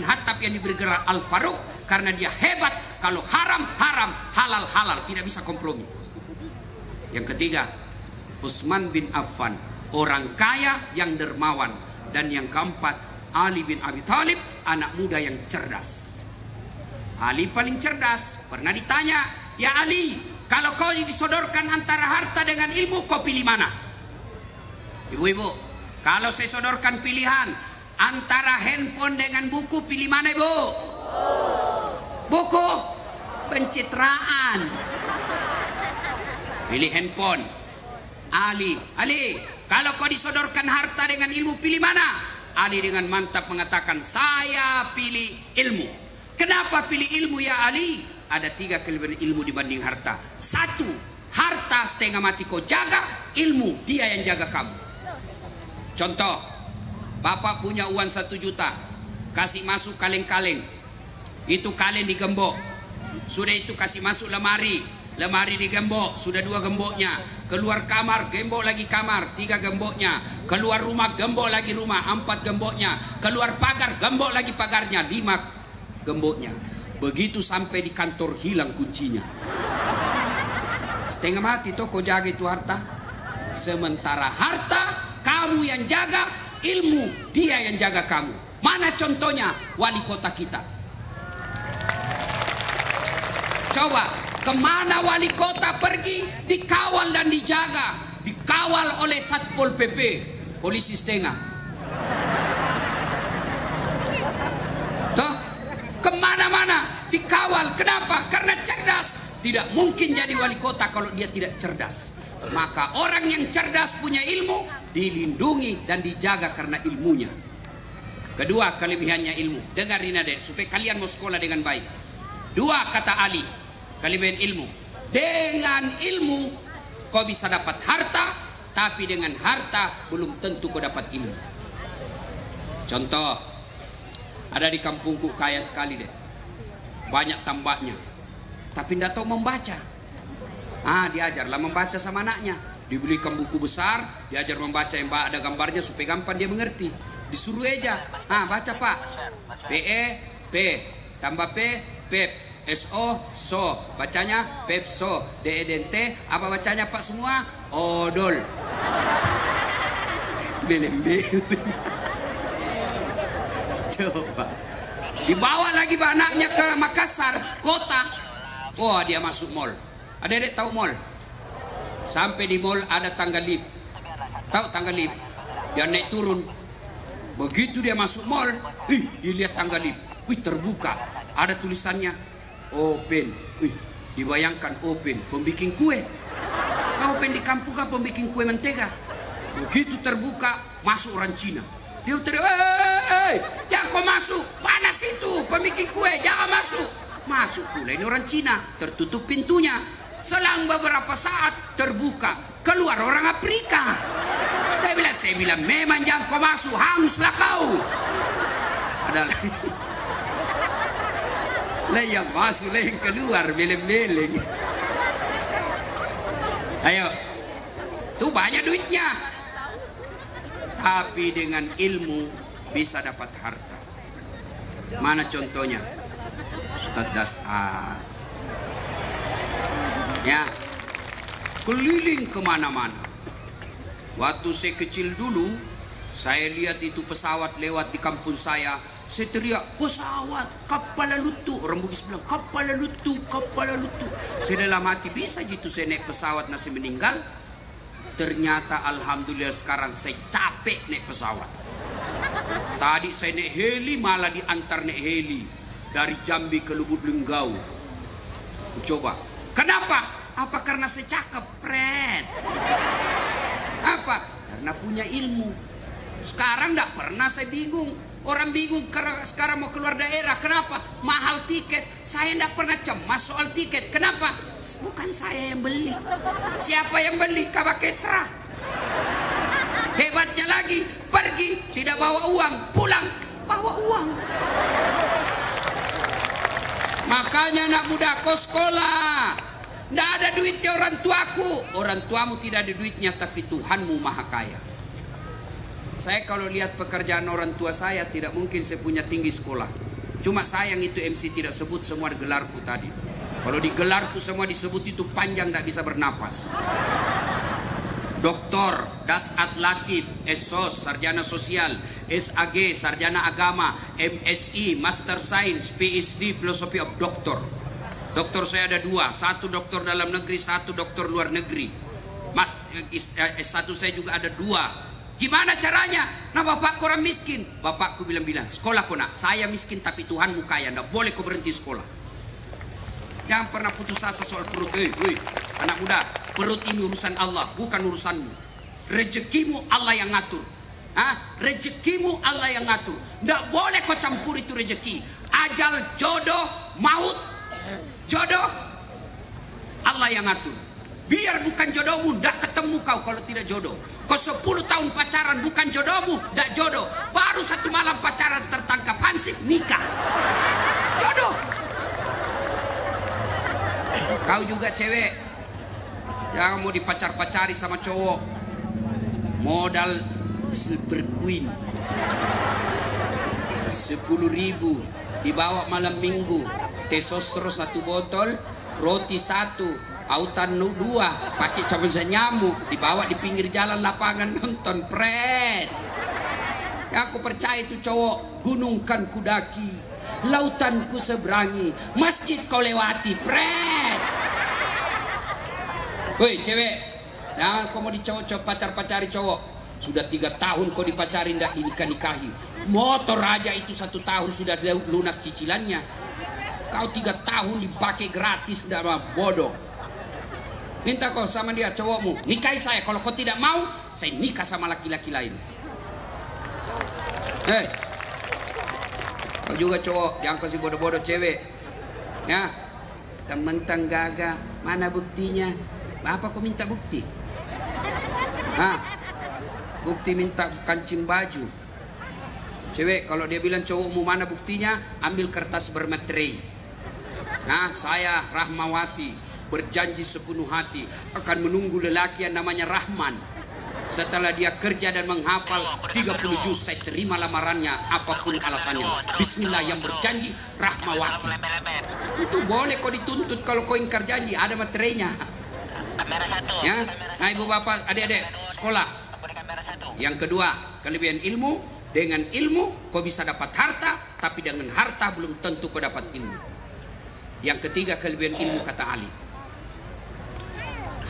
Khattab yang diberi gelar Al-Faruq karena dia hebat. Kalau haram, halal, tidak bisa kompromi. Yang ketiga, Utsman bin Affan, orang kaya yang dermawan. Dan yang keempat, Ali bin Abi Thalib, anak muda yang cerdas. Ali paling cerdas. Pernah ditanya, ya Ali, kalau kau disodorkan antara harta dengan ilmu, kau pilih mana? Ibu-ibu, kalau saya sodorkan pilihan antara handphone dengan buku, pilih mana ibu? Buku. Pencitraan. Pilih handphone. Ali, kalau kau disodorkan harta dengan ilmu, pilih mana? Ali dengan mantap mengatakan, saya pilih ilmu. Kenapa pilih ilmu ya Ali? Ada 3 kelebihan ilmu dibanding harta. 1, harta setengah mati kau jaga, ilmu dia yang jaga kamu. Contoh, Bapak punya uang 1 juta, kasih masuk kaleng-kaleng. Itu kaleng digembok. Sudah itu kasih masuk lemari digembok, sudah 2 gemboknya. Keluar kamar, gembok lagi kamar, 3 gemboknya. Keluar rumah, gembok lagi rumah, 4 gemboknya. Keluar pagar, gembok lagi pagarnya, 5 gemboknya. Begitu sampai di kantor hilang kuncinya. Setengah mati toh kau jaga itu harta. Sementara harta kamu yang jaga, ilmu dia yang jaga kamu. Mana contohnya? Wali kota kita. Coba, kemana wali kota pergi? Dikawal dan dijaga. Dikawal oleh Satpol PP, polisi setengah. Toh, kemana-mana dikawal. Kenapa? Karena cerdas. Tidak mungkin jadi wali kota kalau dia tidak cerdas. Maka orang yang cerdas punya ilmu, dilindungi dan dijaga karena ilmunya. Kedua kelebihannya ilmu. Dengarin adik, supaya kalian mau sekolah dengan baik. 2 kata Ali, kelebihan ilmu. Dengan ilmu kau bisa dapat harta, tapi dengan harta belum tentu kau dapat ilmu. Contoh, ada di kampungku kaya sekali deh, banyak tambaknya, tapi tidak tahu membaca. Diajarlah membaca sama anaknya. Dibelikan buku besar, diajar membaca yang ada gambarnya supaya gampang dia mengerti. Disuruh eja, baca Pak. PE, P, tambah P, Pep, SO, so. Bacanya Pepso. DEDNT, apa bacanya Pak semua? Odol. Beleng-beleng. Coba. Dibawa lagi anaknya ke Makassar, kota. Wah, dia masuk mall. Adik-adik tahu mall? Sampai di mall ada tangga lift. Tahu tangga lift? Dia naik turun. Begitu dia masuk mall, dia lihat tangga lift. Terbuka. Ada tulisannya open. Dibayangkan open, pembikin kue. Open di kampung kan pembikin kue mentega. Begitu terbuka, masuk orang Cina. Dia teriak, jangan kau masuk, panas itu, pembikin kue, jangan masuk. Masuk pula ini orang Cina, tertutup pintunya. Selang beberapa saat terbuka, keluar orang Afrika. Saya bilang memang jangan kau masuk, hanguslah kau. Ada lagi. Lah yang masuk, lah yang keluar, beleng-beleng. Ayo, tuh banyak duitnya. Tapi dengan ilmu bisa dapat harta. Mana contohnya? Ustaz Dasar. Ya, keliling kemana-mana. Waktu saya kecil dulu, saya lihat itu pesawat lewat di kampung saya. Saya teriak, pesawat, kapal lalutu. Orang Bugis bilang, kapal lalutu, kapal lalutu. Saya dalam hati, bisa gitu saya naik pesawat nasi meninggal. Ternyata alhamdulillah sekarang saya capek naik pesawat. Tadi saya naik heli, malah diantar naik heli dari Jambi ke Lubuk Linggau. Coba, kenapa? Apa karena saya cakep? Pret. Apa? Karena punya ilmu. Sekarang tidak pernah saya bingung. Orang bingung sekarang mau keluar daerah. Kenapa? Mahal tiket. Saya tidak pernah cemas soal tiket. Kenapa? Bukan saya yang beli. Siapa yang beli? Kabak Kesra. Hebatnya lagi, pergi tidak bawa uang, pulang bawa uang. Makanya anak muda kau sekolah. Tidak ada duitnya orang tuaku. Orang tuamu tidak ada duitnya, tapi Tuhanmu maha kaya. Saya kalau lihat pekerjaan orang tua saya, tidak mungkin saya punya tinggi sekolah. Cuma sayang itu MC tidak sebut semua gelarku tadi. Kalau di gelarku semua disebut itu panjang, tidak bisa bernapas. Doktor, Dasat Latif, SOS, Sarjana Sosial, SAG, Sarjana Agama, MSI, Master Science, PhD, Philosophy of Doctor. Doktor saya ada dua, satu doktor dalam negeri, satu doktor luar negeri. S1 saya juga ada dua. Gimana caranya? Nah, bapakku orang miskin. Bapakku bilang, sekolah kau nak, saya miskin tapi Tuhanmu kaya, tidak boleh kau berhenti sekolah. Jangan pernah putus asa soal perut. Anak muda, perut ini urusan Allah, bukan urusanmu. Rezekimu Allah yang ngatur. Rezekimu Allah yang ngatur. Tidak boleh kau campur itu rezeki. Ajal, jodoh, maut, jodoh Allah yang ngatur. Biar bukan jodohmu, tidak ketemu kau kalau tidak jodoh. Kau 10 tahun pacaran bukan jodohmu, tidak jodoh. Baru 1 malam pacaran tertangkap hansip, nikah. Jodoh. Kau juga cewek, jangan mau dipacar-pacari sama cowok. Modal Silver Queen 10.000 dibawa malam minggu. Testosteron 1 botol, roti 1, autan 2, pakai cabang nyamuk, dibawa di pinggir jalan lapangan nonton, pret. Ya, aku percaya itu cowok. Gunung kan kudaki, lautan ku seberangi, masjid kau lewati, pret. Woi cewek, jangan kau mau dicowok pacar-pacari cowok. Sudah 3 tahun kau dipacari, tidak dinikah-nikahi. Motor aja itu 1 tahun sudah lunas cicilannya. Kau 3 tahun dipakai gratis, tidak mau, bodoh. Minta kau sama dia cowokmu, nikahi saya. Kalau kau tidak mau, saya nikah sama laki-laki lain. Kau juga cowok, jangan kasih bodoh-bodoh cewek. Ya, mentang gagah, mana buktinya? Apa kau minta bukti? Bukti minta kancing baju. Cewek, kalau dia bilang cowokmu mana buktinya, ambil kertas bermeterai. Saya Rahmawati berjanji sepenuh hati akan menunggu lelaki yang namanya Rahman. Setelah dia kerja dan menghafal 30 juz, saya terima lamarannya apapun alasannya. Bismillah, yang berjanji Rahmawati. Itu boleh kau dituntut kalau kau ingkar janji, ada materainya. Ya, nah ibu bapak, adik-adik sekolah. Yang kedua, kelebihan ilmu. Dengan ilmu kau bisa dapat harta, tapi dengan harta belum tentu kau dapat ilmu. Yang ketiga, kelebihan ilmu kata Ali.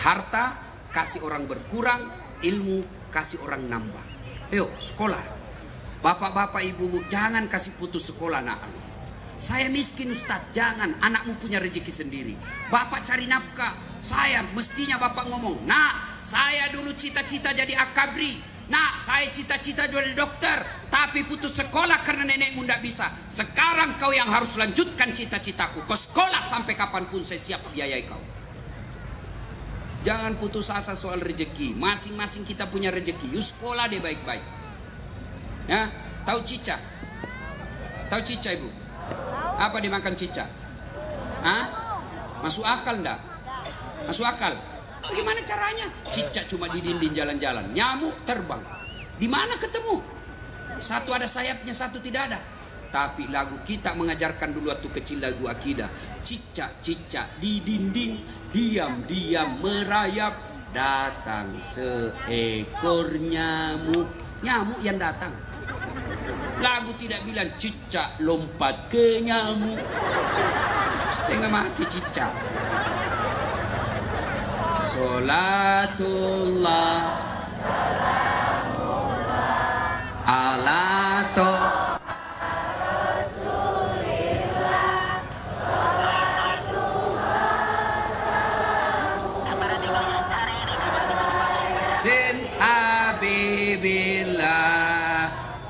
Harta kasih orang berkurang, ilmu kasih orang nambah. Ayo sekolah. Bapak-bapak, ibu-ibu, jangan kasih putus sekolah nak. Saya miskin Ustadz, jangan. Anakmu punya rezeki sendiri. Bapak cari nafkah. Saya mestinya bapak ngomong, nak, saya dulu cita-cita jadi akabri. Nak, saya cita-cita jadi dokter, tapi putus sekolah karena nenekmu tidak bisa. Sekarang kau yang harus lanjutkan cita-citaku. Kau sekolah sampai kapanpun, saya siap biayai kau. Jangan putus asa soal rezeki. Masing-masing kita punya rezeki. Yuk sekolah deh baik-baik. Ya, tahu cica? Tahu cica ibu? Apa dimakan cica? Hah? Masuk akal enggak? Masuk akal? Bagaimana caranya? Cicak cuma di dinding jalan-jalan, nyamuk terbang. Di mana ketemu? Satu ada sayapnya, satu tidak ada. Tapi lagu kita mengajarkan dulu waktu kecil lagu akidah. Cicak-cicak di dinding, diam-diam merayap. Datang seekor nyamuk. Nyamuk yang datang. Lagu tidak bilang cicak lompat ke nyamuk. Setengah mati cicak. Salatullah ala to sin habibillah.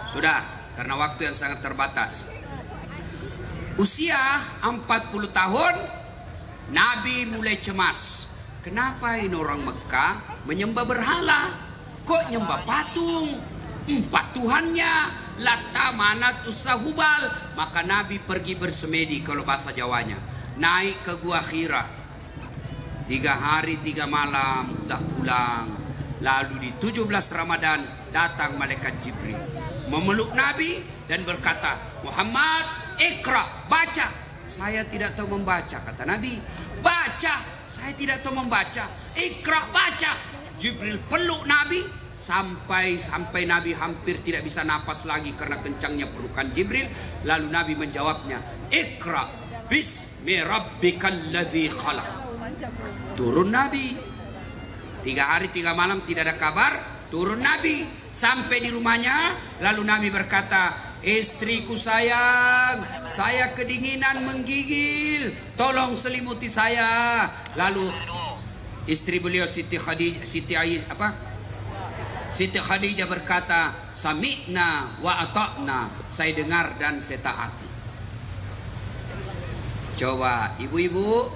Sudah, karena waktu yang sangat terbatas. Usia 40 tahun Nabi mulai cemas. Kenapa ini orang Mekah menyembah berhala? Kok nyembah patung? Empat Tuhannya, Lata, Manat, Uzza, Hubal. Maka Nabi pergi bersemedi, kalau bahasa Jawanya. Naik ke Gua Hira. 3 hari 3 malam udah pulang. Lalu di 17 Ramadan datang malaikat Jibril memeluk Nabi dan berkata, Muhammad, ikra, baca. Saya tidak tahu membaca, kata Nabi. Baca. Saya tidak tahu membaca. Ikra, baca. Jibril peluk Nabi sampai Nabi hampir tidak bisa napas lagi karena kencangnya pelukan Jibril. Lalu Nabi menjawabnya, Ikra bismi rabbikal ladzi khalaq. Turun Nabi. 3 hari 3 malam tidak ada kabar. Turun Nabi sampai di rumahnya. Lalu Nabi berkata, istriku sayang, saya kedinginan menggigil, tolong selimuti saya. Lalu istri beliau Siti Khadijah berkata, sami'na wa ata'na, saya dengar dan saya taati. Coba ibu-ibu,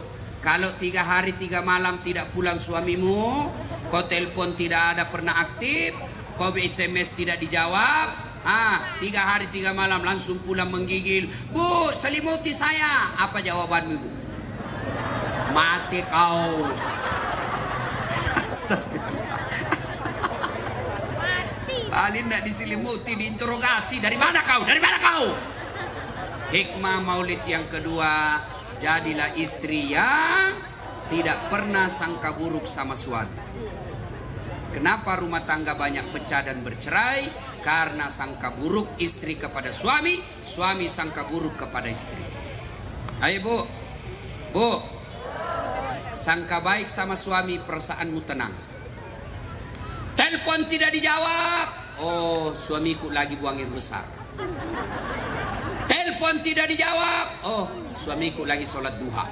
kalau 3 hari 3 malam tidak pulang suamimu, kau telepon tidak ada pernah aktif, kau SMS tidak dijawab, 3 hari 3 malam langsung pulang menggigil, Bu, selimuti saya. Apa jawabanmu, Bu? Mati kau. Paling tidak diselimuti, diinterogasi. Dari mana kau? Dari mana kau? Hikmah maulid yang kedua, jadilah istri yang tidak pernah sangka buruk sama suami. Kenapa rumah tangga banyak pecah dan bercerai? Karena sangka buruk istri kepada suami, suami sangka buruk kepada istri. Ayo Bu, Bu, sangka baik sama suami, perasaanmu tenang. Telepon tidak dijawab, oh suamiku lagi buang air besar. Telepon tidak dijawab, oh suamiku lagi sholat duha.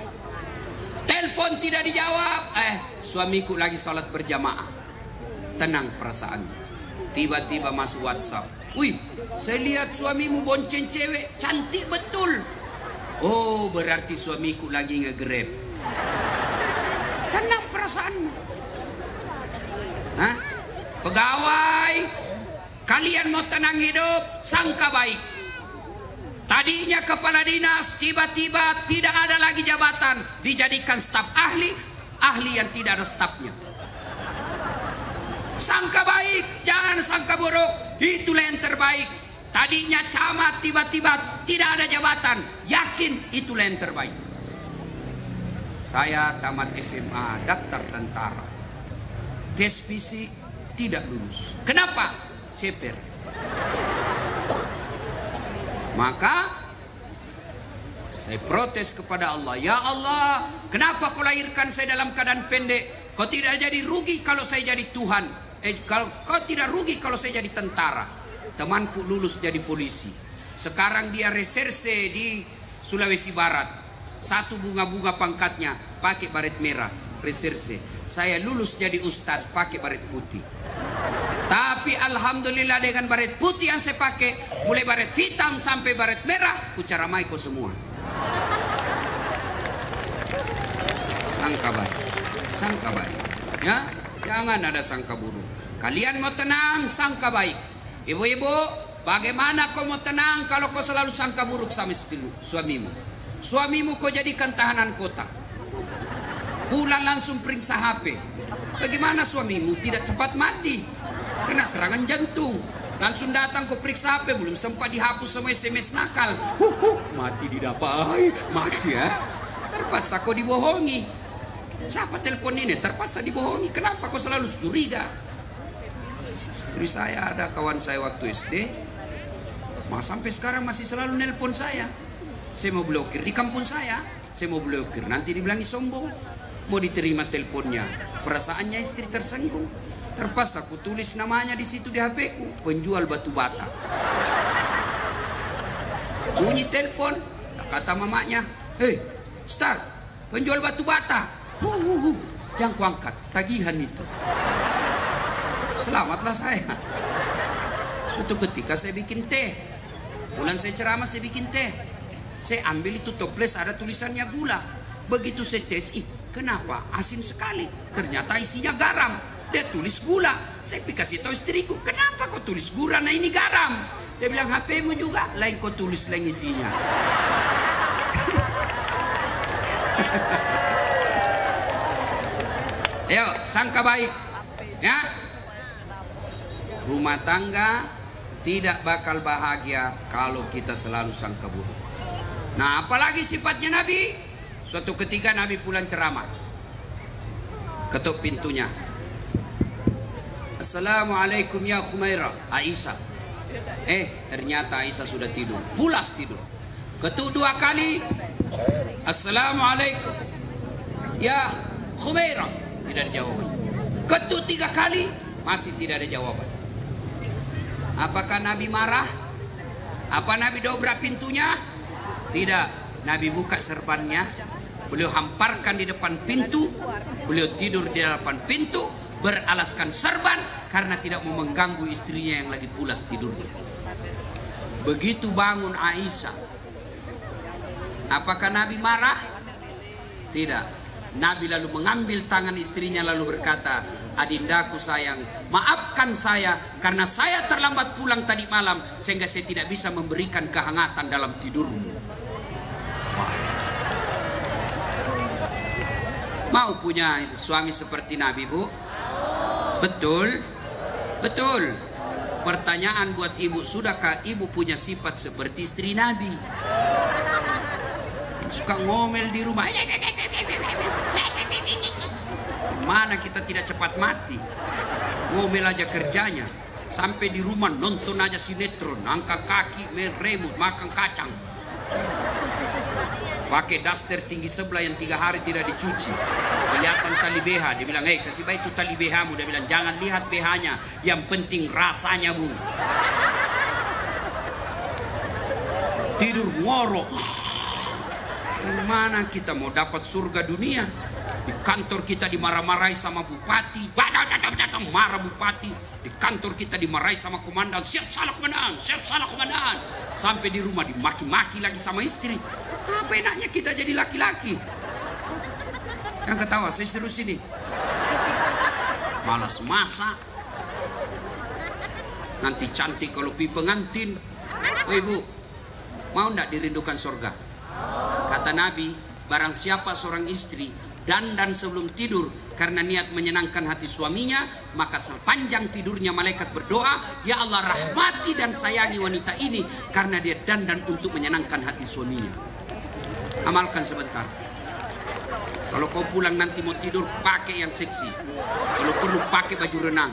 Telepon tidak dijawab, suamiku lagi sholat berjamaah. Tenang perasaanmu. Tiba-tiba masuk WhatsApp. Wih, saya lihat suamimu bonceng cewek, cantik betul. Oh, berarti suamiku lagi nge-grab. Tenang perasaanmu. Hah? Pegawai, kalian mau tenang hidup, sangka baik. Tadinya kepala dinas, tiba-tiba tidak ada lagi jabatan, dijadikan staf ahli. ahli yang tidak ada stafnya. Sangka baik, jangan sangka buruk. Itulah yang terbaik. Tadinya camat, tiba-tiba tidak ada jabatan. Yakin itulah yang terbaik. Saya tamat SMA, daftar tentara. Tes fisik tidak lulus. Kenapa? Ceper. Maka saya protes kepada Allah. Ya Allah, kenapa kau lahirkan saya dalam keadaan pendek? Kau tidak jadi rugi kalau saya jadi Tuhan. Kau tidak rugi kalau saya jadi tentara. Temanku lulus jadi polisi. Sekarang dia reserse di Sulawesi Barat. Satu bunga-bunga pangkatnya pakai baret merah, reserse. Saya lulus jadi ustadz pakai baret putih. Tapi alhamdulillah dengan baret putih yang saya pakai, mulai baret hitam sampai baret merah, kucaramai kau semua. Sangka baik, sangka baik. Ya, jangan ada sangka buruk. Kalian mau tenang, sangka baik. Ibu-ibu, bagaimana kau mau tenang kalau kau selalu sangka buruk sama suamimu? Suamimu kau jadikan tahanan kota. Pulang langsung periksa HP. Bagaimana suamimu tidak cepat mati? Kena serangan jantung. Langsung datang kau periksa HP, belum sempat dihapus semua SMS nakal. Mati didapai, mati ya. Terpaksa kau dibohongi. Siapa telepon ini? Terpaksa dibohongi. Kenapa kau selalu curiga? Istri saya, ada kawan saya waktu SD, sampai sekarang masih selalu nelpon saya. Saya mau blokir di kampung saya mau blokir. Nanti dibilangi sombong. Mau diterima teleponnya, perasaannya istri tersinggung. Terpaksa aku tulis namanya di situ di HP ku, penjual batu bata. Bunyi telepon, kata mamanya, "Hei, Ustaz, penjual batu bata." Jangan kuangkat, tagihan itu. Selamatlah saya. Suatu ketika saya bikin teh. Bulan saya ceramah saya bikin teh. Saya ambil itu toples ada tulisannya gula. Begitu saya tes, kenapa asin sekali? Ternyata isinya garam. Dia tulis gula. Saya kasih tahu istriku, kenapa kau tulis gula? Nah ini garam. Dia bilang, HP-mu juga lain kau tulis lain isinya. Ayo, sangka baik. Ya. Rumah tangga tidak bakal bahagia kalau kita selalu sangka buruk. Nah, apalagi sifatnya Nabi. Suatu ketika Nabi pulang ceramah, ketuk pintunya. Assalamualaikum ya Khumairah, Aisyah. Ternyata Aisyah sudah tidur, pulas tidur. Ketuk 2 kali. Assalamualaikum ya Khumairah, tidak ada jawaban. Ketuk 3 kali, masih tidak ada jawaban. Apakah Nabi marah? Apa Nabi dobrak pintunya? Tidak. Nabi buka serbannya, beliau hamparkan di depan pintu, beliau tidur di depan pintu, beralaskan serban karena tidak mau mengganggu istrinya yang lagi pulas tidurnya. Begitu bangun Aisyah, apakah Nabi marah? Tidak. Nabi lalu mengambil tangan istrinya lalu berkata, "Adindaku sayang, maafkan saya karena saya terlambat pulang tadi malam sehingga saya tidak bisa memberikan kehangatan dalam tidurmu." Mau punya suami seperti Nabi, Bu? Betul? Betul. Pertanyaan buat ibu, sudahkah ibu punya sifat seperti istri Nabi? Suka ngomel di rumah. Mana kita tidak cepat mati. Ngomel aja kerjanya. Sampai di rumah nonton aja sinetron, angkat kaki, main remote, makan kacang. Pakai daster tinggi sebelah yang 3 hari tidak dicuci. Kelihatan tali BH. Dia bilang, kasih baik itu tali BH-mu. Dia bilang, jangan lihat BH-nya. Yang penting rasanya, Bu. Tidur ngorok. Mana kita mau dapat surga dunia? Di kantor kita dimarah-marahi sama bupati, marah bupati. Di kantor kita dimarahi sama komandan, siap salah komandan, siap salah komandan. Sampai di rumah dimaki-maki lagi sama istri. Apa enaknya kita jadi laki-laki? Yang ketawa, saya serius ini. Malas masak. Nanti cantik kalau pi pengantin. Oh ibu, mau ndak dirindukan surga? Kata Nabi, barang siapa seorang istri dandan sebelum tidur karena niat menyenangkan hati suaminya, maka sepanjang tidurnya malaikat berdoa, ya Allah rahmati dan sayangi wanita ini karena dia dandan untuk menyenangkan hati suaminya. Amalkan sebentar. Kalau kau pulang nanti mau tidur, pakai yang seksi. Kalau perlu pakai baju renang.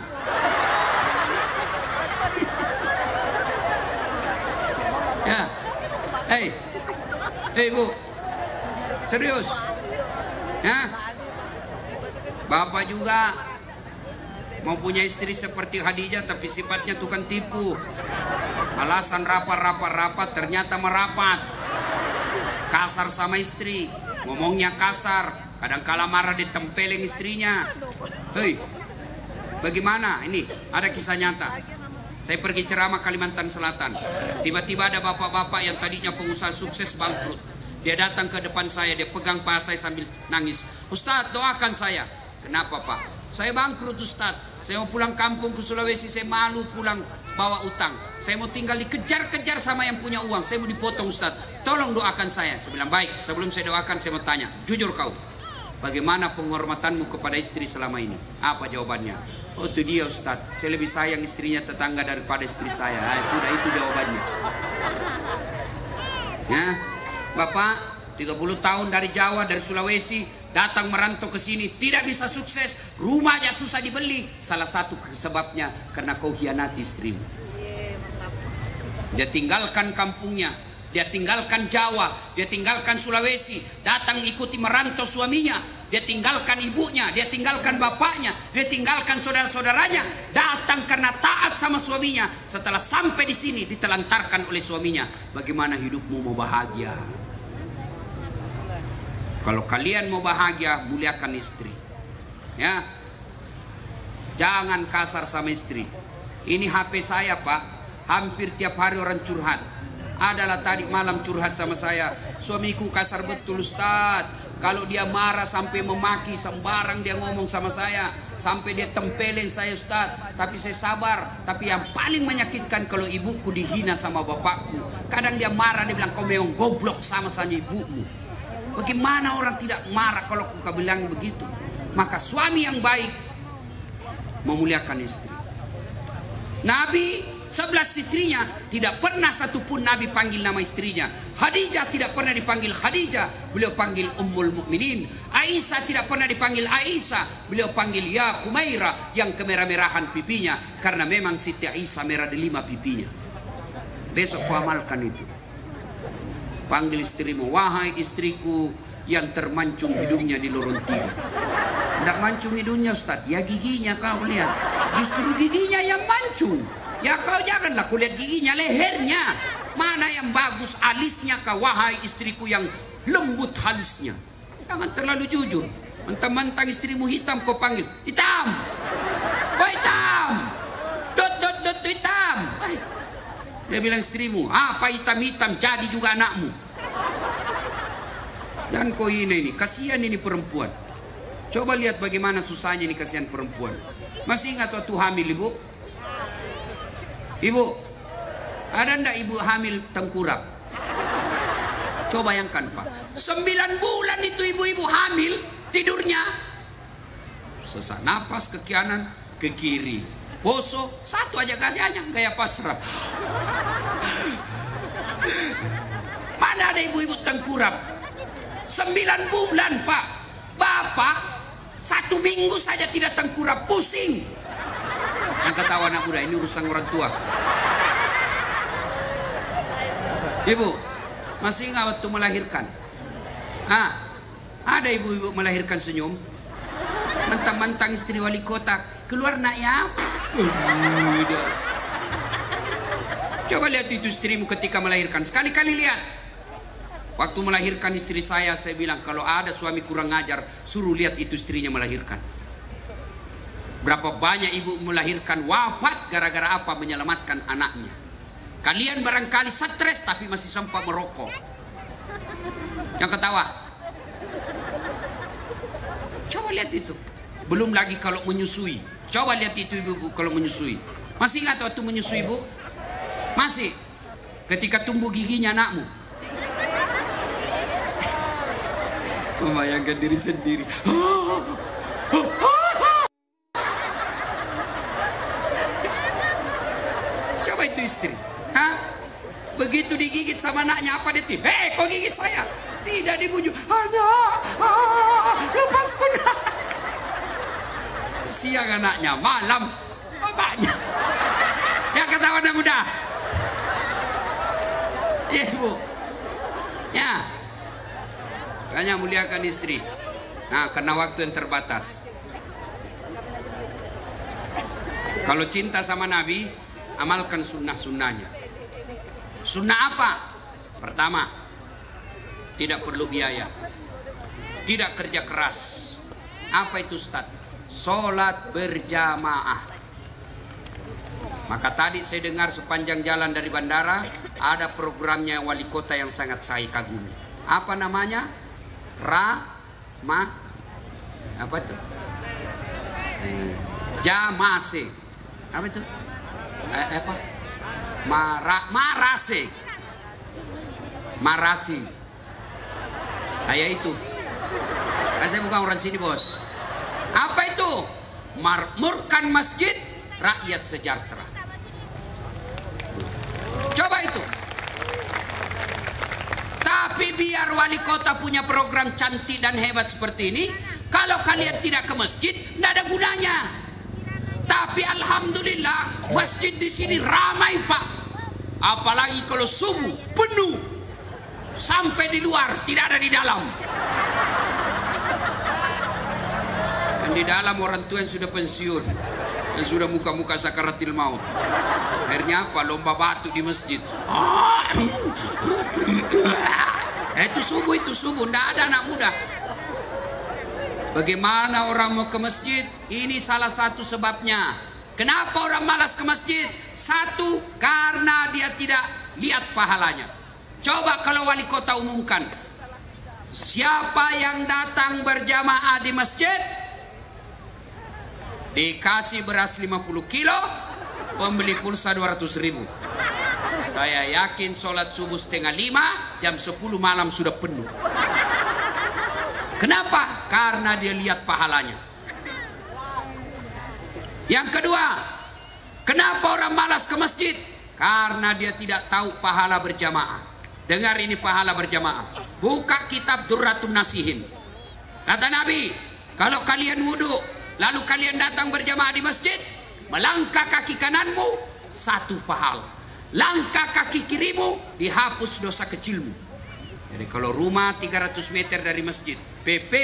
Ya, hei Bu, serius, ya? Bapak juga mau punya istri seperti Khadijah, tapi sifatnya tukang tipu. Alasan rapat, ternyata merapat. Kasar sama istri, ngomongnya kasar, kadang-kala marah ditempelin istrinya. Hei, bagaimana? Ini ada kisah nyata. Saya pergi ceramah Kalimantan Selatan. Tiba-tiba ada bapak-bapak yang tadinya pengusaha sukses bangkrut. Dia datang ke depan saya, dia pegang paha saya sambil nangis. Ustadz, doakan saya. Kenapa Pak? Saya bangkrut Ustadz. Saya mau pulang kampung ke Sulawesi, saya malu pulang bawa utang. Saya mau tinggal dikejar-kejar sama yang punya uang. Saya mau dipotong Ustadz. Tolong doakan saya. Saya bilang, baik. Sebelum saya doakan, saya mau tanya. Jujur kau, bagaimana penghormatanmu kepada istri selama ini? Apa jawabannya? Oh itu dia Ustadz, saya lebih sayang istrinya tetangga daripada istri saya. Sudah itu jawabannya. Nah, Bapak 30 tahun dari Jawa, dari Sulawesi, datang merantau ke sini, tidak bisa sukses, rumah aja susah dibeli. Salah satu sebabnya karena kau hianati istrimu. Dia tinggalkan kampungnya, dia tinggalkan Jawa, dia tinggalkan Sulawesi, datang ikuti merantau suaminya. Dia tinggalkan ibunya, dia tinggalkan bapaknya, dia tinggalkan saudara-saudaranya, datang karena taat sama suaminya. Setelah sampai di sini ditelantarkan oleh suaminya. Bagaimana hidupmu mau bahagia? Kalau kalian mau bahagia, muliakan istri. Ya, jangan kasar sama istri. Ini HP saya Pak, hampir tiap hari orang curhat. Adalah tadi malam curhat sama saya, suamiku kasar betul Ustadz. Kalau dia marah sampai memaki, sembarang dia ngomong sama saya, sampai dia tempelin saya Ustadz. Tapi saya sabar. Tapi yang paling menyakitkan kalau ibuku dihina sama bapakku. Kadang dia marah, dia bilang kau memang goblok sama ibumu. Bagaimana orang tidak marah kalau kau bilang begitu? Maka suami yang baik memuliakan istri. Nabi 11 istrinya, tidak pernah satupun Nabi panggil nama istrinya. Khadijah tidak pernah dipanggil Khadijah, beliau panggil Ummul Mukminin. Aisyah tidak pernah dipanggil Aisyah, beliau panggil Ya Khumaira, yang kemerah-merahan pipinya, karena memang Siti Aisyah merah di 5 pipinya. Besok kau amalkan itu. Panggil istrimu, wahai istriku yang termancung hidungnya di lorong 3. Tidak mancung hidungnya Ustaz, ya giginya kau lihat. Justru giginya yang mancung. Ya kau janganlah kulihat giginya, lehernya. Mana yang bagus alisnya kau, wahai istriku yang lembut halisnya. Jangan terlalu jujur. Mentang-mentang istrimu hitam kau panggil, hitam. Oh hitam. Dot hitam. Dia bilang istrimu, apa hitam-hitam jadi juga anakmu. Dan kau ini kasihan ini perempuan. Coba lihat bagaimana susahnya ini, kasihan perempuan. Masih ingat waktu hamil ibu? Ibu, ada ndak ibu hamil tengkurap? Coba bayangkan Pak, 9 bulan itu ibu-ibu hamil, tidurnya sesak napas ke kanan, ke kiri, poso, satu aja gayanya, gaya pasrah. Mana ada ibu-ibu tengkurap? 9 bulan Pak. Bapak 1 minggu saja tidak tengkurap, pusing. Yang ketawa anak muda, ini urusan orang tua. Ibu, masih ingat waktu melahirkan? Ada ibu-ibu melahirkan senyum. Mentang-mentang istri wali kota, keluar nak ya. Coba lihat itu istrimu ketika melahirkan. Sekali-kali lihat. Waktu melahirkan istri saya bilang kalau ada suami kurang ajar, suruh lihat itu istrinya melahirkan. Berapa banyak ibu melahirkan wafat gara-gara apa? Menyelamatkan anaknya. Kalian barangkali stres tapi masih sempat merokok. Yang ketawa. Coba lihat itu. Belum lagi kalau menyusui. Coba lihat itu ibu kalau menyusui. Masih ingat waktu menyusui ibu? Masih. Ketika tumbuh giginya anakmu. Membayangkan diri sendiri. Coba itu istri. Hah? Begitu digigit sama anaknya apa dia? Hei, kok gigit saya? Tidak dibujuk. Anak, lepaskan. Siang anaknya, malam bapaknya. Ya ketawa anak muda. Ya ibu. Ya. Makanya muliakan istri. Nah, karena waktu yang terbatas. Kalau cinta sama Nabi, amalkan sunnah-sunnahnya. Sunnah apa? Pertama, tidak perlu biaya, tidak kerja keras. Apa itu Ustaz? Sholat berjamaah. Maka tadi saya dengar sepanjang jalan dari bandara ada programnya wali kota yang sangat saya kagumi. Apa namanya? Apa itu? Jamase. Apa itu? Apa? Marasi. Kayak itu. Saya bukan orang sini, bos. Apa itu? Makmurkan masjid, rakyat sejahtera. Coba itu. Tapi biar wali kota punya program cantik dan hebat seperti ini, kalau kalian tidak ke masjid, tidak ada gunanya. Tapi alhamdulillah masjid di sini ramai, Pak. Apalagi kalau subuh penuh sampai di luar, tidak ada di dalam. Dan di dalam orang tua yang sudah pensiun, yang sudah muka-muka sakaratil maut. Akhirnya apa? Lomba batuk di masjid. Itu subuh, tidak ada anak muda. Bagaimana orang mau ke masjid? Ini salah satu sebabnya. Kenapa orang malas ke masjid? Satu, karena dia tidak lihat pahalanya. Coba kalau wali kota umumkan, siapa yang datang berjamaah di masjid dikasih beras 50 kilo, pembeli pulsa 200.000. Saya yakin sholat subuh 4:30, jam 10 malam sudah penuh. Kenapa? Karena dia lihat pahalanya. Yang kedua, kenapa orang malas ke masjid? Karena dia tidak tahu pahala berjamaah. Dengar ini pahala berjamaah. Buka kitab Durratun Nasihin. Kata Nabi, kalau kalian wudhu, lalu kalian datang berjamaah di masjid, melangkah kaki kananmu, 1 pahala. Langkah kaki kirimu, dihapus dosa kecilmu. Jadi kalau rumah 300 meter dari masjid, PP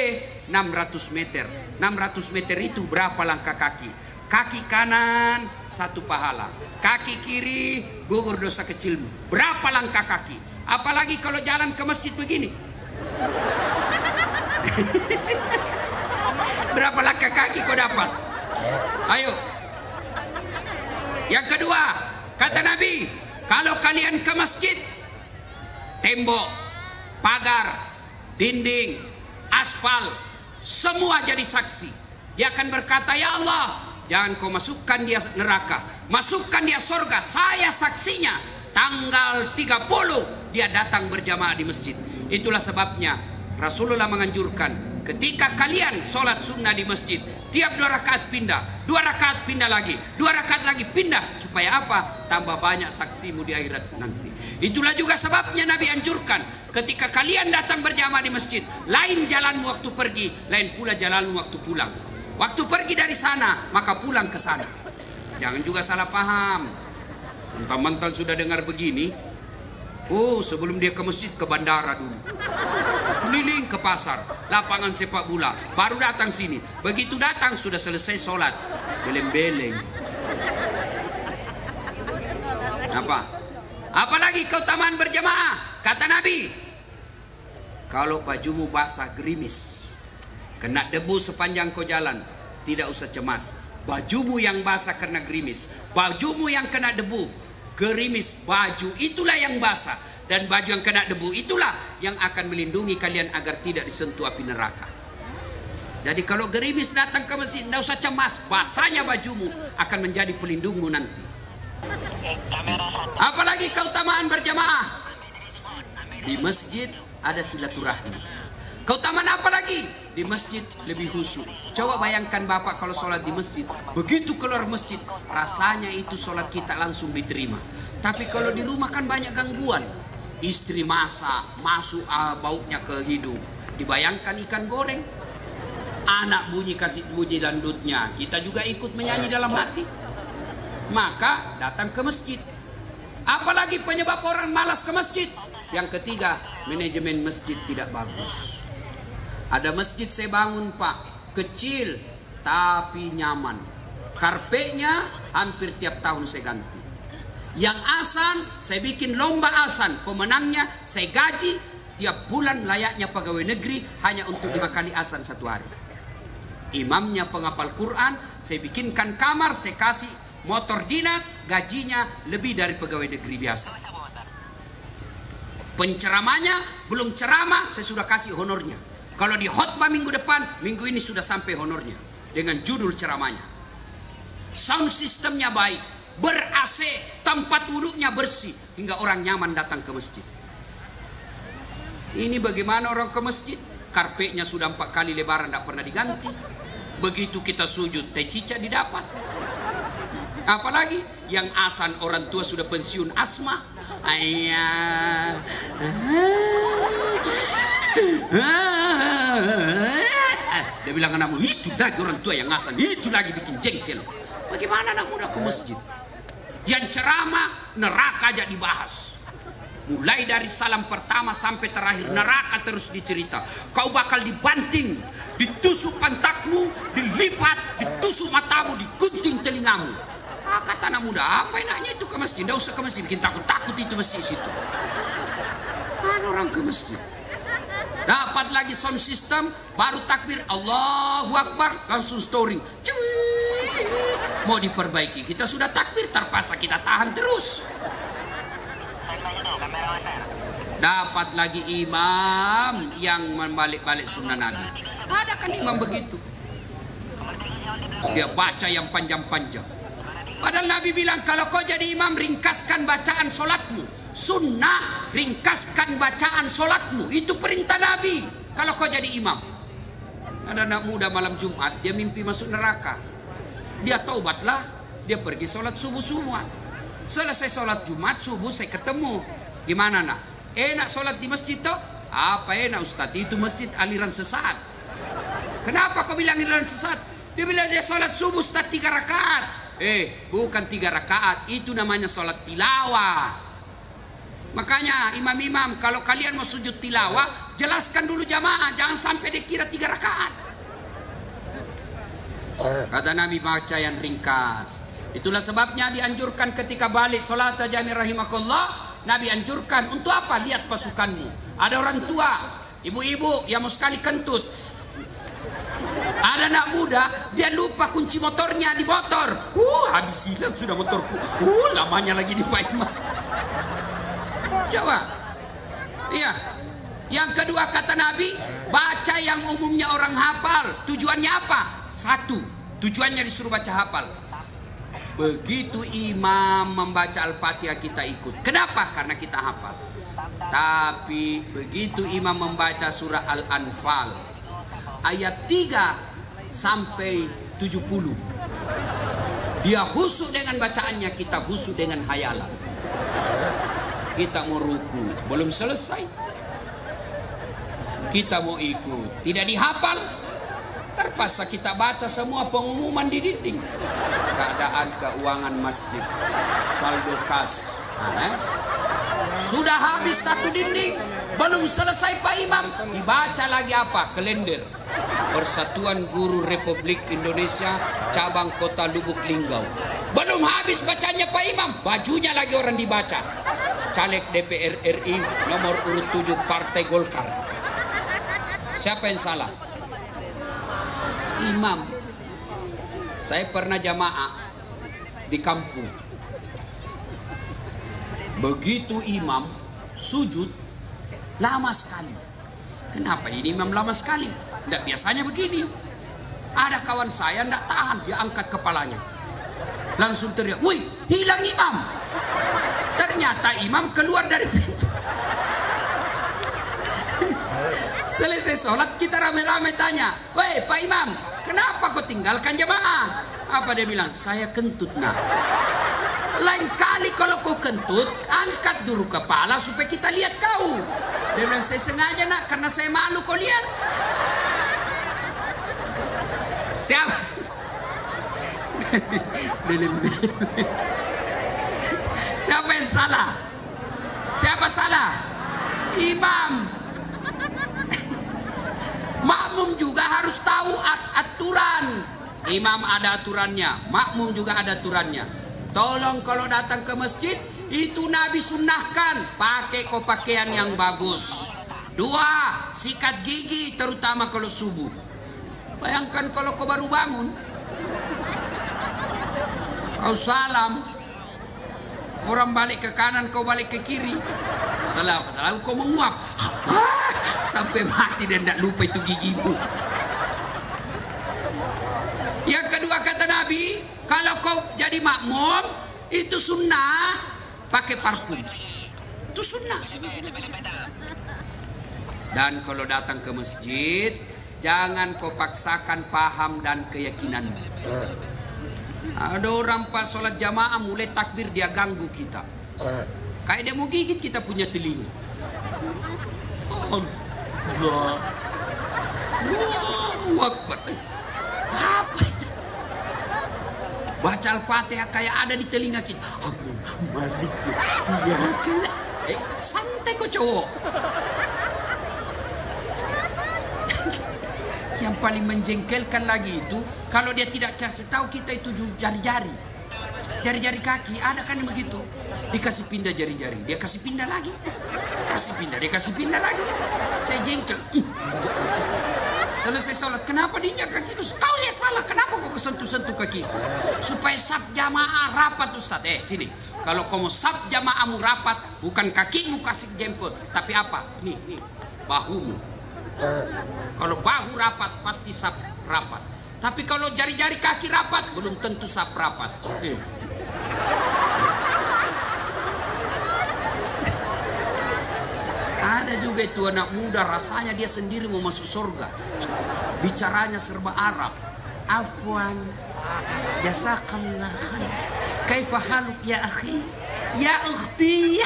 600 meter. 600 meter itu berapa langkah kaki? Kaki kanan 1 pahala, kaki kiri gugur dosa kecilmu. Berapa langkah kaki? Apalagi kalau jalan ke masjid begini. Berapa langkah kaki kau dapat? Ayo. Yang kedua, kata Nabi, kalau kalian ke masjid, tembok, pagar, dinding, aspal, semua jadi saksi. Dia akan berkata, ya Allah, jangan kau masukkan dia neraka, masukkan dia surga. Saya saksinya, tanggal 30 dia datang berjamaah di masjid. Itulah sebabnya Rasulullah menganjurkan, ketika kalian sholat sunnah di masjid, tiap 2 rakaat pindah, 2 rakaat pindah lagi, 2 rakaat lagi pindah. Supaya apa? Tambah banyak saksimu di akhirat nanti. Itulah juga sebabnya Nabi anjurkan, ketika kalian datang berjamaah di masjid, lain jalanmu waktu pergi, lain pula jalanmu waktu pulang. Waktu pergi dari sana, maka pulang ke sana. Jangan juga salah paham. Mentang-mentang sudah dengar begini, sebelum dia ke masjid, ke bandara dulu, keliling ke pasar, lapangan sepak bola, baru datang sini. Begitu datang sudah selesai sholat, beleng-beleng. Apa? Apalagi keutamaan berjamaah? Kata Nabi, kalau bajumu basah gerimis, kena debu sepanjang kau jalan, tidak usah cemas. Bajumu yang basah kena gerimis, bajumu yang kena debu, gerimis baju itulah yang basah, dan baju yang kena debu itulah yang akan melindungi kalian agar tidak disentuh api neraka. Jadi kalau gerimis datang ke masjid, tidak usah cemas, basahnya bajumu akan menjadi pelindungmu nanti. Apalagi keutamaan berjamaah? Di masjid ada silaturahmi. Keutamaan apa lagi? Di masjid lebih khusyuk. Coba bayangkan Bapak kalau sholat di masjid, begitu keluar masjid, rasanya itu sholat kita langsung diterima. Tapi kalau di rumah kan banyak gangguan. Istri masak, masuk baunya ke hidung. Dibayangkan ikan goreng. Anak kasih bunyi dandutnya, kita juga ikut menyanyi dalam hati. Maka datang ke masjid. Apalagi penyebab orang malas ke masjid? Yang ketiga, manajemen masjid tidak bagus. Ada masjid saya bangun Pak, kecil tapi nyaman. Karpetnya hampir tiap tahun saya ganti. Yang azan saya bikin lomba azan, pemenangnya saya gaji tiap bulan layaknya pegawai negeri hanya untuk 5 kali azan satu hari. Imamnya penghafal Quran, saya bikinkan kamar, saya kasih motor dinas, gajinya lebih dari pegawai negeri biasa. Penceramanya belum ceramah saya sudah kasih honornya. Kalau di khotbah minggu depan, minggu ini sudah sampai honornya dengan judul ceramahnya. Sound sistemnya baik, ber-AC, tempat duduknya bersih hingga orang nyaman datang ke masjid. Ini bagaimana orang ke masjid? Karpetnya sudah 4 kali lebaran tidak pernah diganti. Begitu kita sujud, teh cicak didapat. Apalagi yang azan orang tua sudah pensiun asma. Ayah. Dia bilang anakmu, itu lagi orang tua yang azan, itu lagi bikin jengkel. Bagaimana anak muda ke masjid? Yang ceramah neraka aja dibahas. Mulai dari salam pertama sampai terakhir neraka terus dicerita. Kau bakal dibanting, ditusuk pantatmu, dilipat, ditusuk matamu, digunting telingamu. Kata anak muda, apa enaknya itu ke masjid? Tidak usah ke masjid, kita takut itu masjid situ. Mana orang ke masjid? Dapat lagi sound system, baru takbir Allahu Akbar, langsung storing. Mau diperbaiki, kita sudah takbir, terpaksa kita tahan terus. Dapat lagi imam yang membalik-balik sunnah Nabi. Ada kan imam begitu? Dia baca yang panjang-panjang. Padahal Nabi bilang, kalau kau jadi imam, ringkaskan bacaan solatmu. Sunnah, ringkaskan bacaan solatmu. Itu perintah Nabi. Kalau kau jadi imam. Ada anak muda malam Jumat, dia mimpi masuk neraka. Dia taubatlah, dia pergi solat subuh semua. Selesai solat Jumat, subuh saya ketemu. Gimana nak? Enak solat di masjid toh? Apa enak Ustaz? Itu masjid aliran sesat. Kenapa kau bilang aliran sesat? Dia bilang dia solat subuh Ustaz 3 rakaat. Bukan 3 rakaat, itu namanya solat tilawah. Makanya imam-imam, kalau kalian mau sujud tilawah, jelaskan dulu jamaah, jangan sampai dikira 3 rakaat. Kata Nabi, baca yang ringkas. Itulah sebabnya dianjurkan ketika balik solat jami rahimakallah, Nabi anjurkan untuk apa? Lihat pasukanmu. Ada orang tua, ibu-ibu yang mau sekali kentut. Ada anak muda, dia lupa kunci motornya di motor. Habis hilang sudah motorku. Lamanya lagi di Pak Imam. Coba. Iya. Yang kedua kata Nabi, baca yang umumnya orang hafal. Tujuannya apa? 1. Tujuannya disuruh baca hafal. Begitu imam membaca Al-Fatihah kita ikut. Kenapa? Karena kita hafal. Tapi begitu imam membaca surah Al-Anfal ayat 3 sampai 70, dia khusyuk dengan bacaannya, kita khusyuk dengan hayalan. Kita mau ruku, belum selesai, kita mau ikut, tidak dihafal, terpaksa kita baca semua pengumuman di dinding. Keadaan keuangan masjid, saldo kas, sudah habis 1 dinding, belum selesai Pak Imam, dibaca lagi apa? Kalender Persatuan Guru Republik Indonesia cabang Kota Lubuk Linggau. Belum habis bacanya Pak Imam, bajunya lagi orang dibaca. Caleg DPR RI nomor urut 7 Partai Golkar. Siapa yang salah? Imam. Saya pernah jamaah di kampung. Begitu imam sujud lama sekali. Kenapa ini imam lama sekali? Tidak biasanya begini. Ada kawan saya tidak tahan, dia angkat kepalanya. Langsung teriak, "Wih, hilang imam!" Ternyata imam keluar dari pintu. Selesai sholat kita rame-rame tanya, "Woi Pak Imam, kenapa kau tinggalkan jamaah?" Apa dia bilang? "Saya kentut nak." Lain kali kalau kau kentut, angkat dulu kepala supaya kita lihat kau. Dia bilang, "Saya sengaja nak, karena saya malu kau lihat." Siapa? Siapa yang salah? Siapa salah? Imam. Makmum juga harus tahu aturan. Imam ada aturannya, makmum juga ada aturannya. Tolong kalau datang ke masjid, itu Nabi sunnahkan pakai pakaian yang bagus. 2, sikat gigi terutama kalau subuh. Bayangkan kalau kau baru bangun, kau salam, orang balik ke kanan, kau balik ke kiri. Selalu kau menguap sampai mati dan tidak lupa itu gigimu. Yang kedua kata Nabi, kalau kau jadi makmum, itu sunnah pakai parfum. Itu sunnah. Dan kalau datang ke masjid, jangan kau paksakan paham dan keyakinanmu. Ada orang pas sholat jamaah mulai takbir dia ganggu kita. Kayak dia mau gigit kita punya telinga. Allah. Allahu Akbar. Apa itu? Baca Al-Fatihah kayak ada di telinga kita. Malik. Ya, santai kok cowok. Yang paling menjengkelkan lagi itu kalau dia tidak kasih tahu kita itu jari-jari. Jari-jari kaki ada kan yang begitu. Dikasih pindah jari-jari, dia kasih pindah lagi. Kasih pindah, dia kasih pindah lagi. Saya jengkel. Injak kaki. Selesai sholat, kenapa diinjak kaki itu? Kau ya salah, kenapa kau sentuh-sentuh kaki? Supaya saf jamaah rapat Ustaz. Sini. Kalau kau mau saf jamaahmu rapat, bukan kakimu kasih jempol, tapi apa? Nih, bahumu. Kalau bahu rapat pasti saf rapat. Tapi kalau jari-jari kaki rapat belum tentu saf rapat. Ada juga itu anak muda rasanya dia sendiri mau masuk surga. Bicaranya serba Arab. Afwan, jazakallah khair. Kaifa haluk ya akhi? Ya ukhti.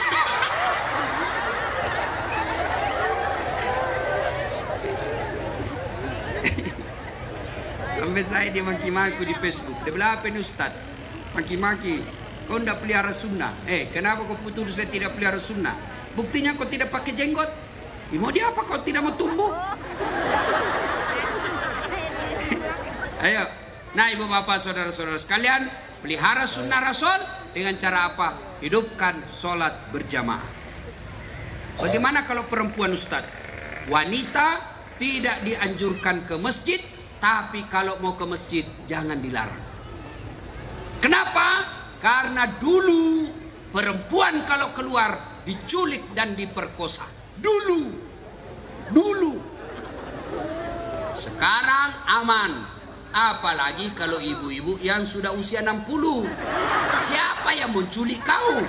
Sampai saya dia maki-maki di Facebook. Dia bilang, "Apa ini Ustaz? Maki-maki, kau tidak pelihara sunnah." Kenapa kau putus saya tidak pelihara sunnah? Buktinya kau tidak pakai jenggot. Mau dia apa kau tidak mau tumbuh? Ayo, nah ibu bapak saudara-saudara sekalian, pelihara sunnah Rasul dengan cara apa? Hidupkan sholat berjamaah. Bagaimana kalau perempuan Ustaz? Wanita tidak dianjurkan ke masjid, tapi kalau mau ke masjid jangan dilarang. Kenapa? Karena dulu perempuan kalau keluar diculik dan diperkosa. Dulu. Sekarang aman. Apalagi kalau ibu-ibu yang sudah usia 60. Siapa yang menculik kau?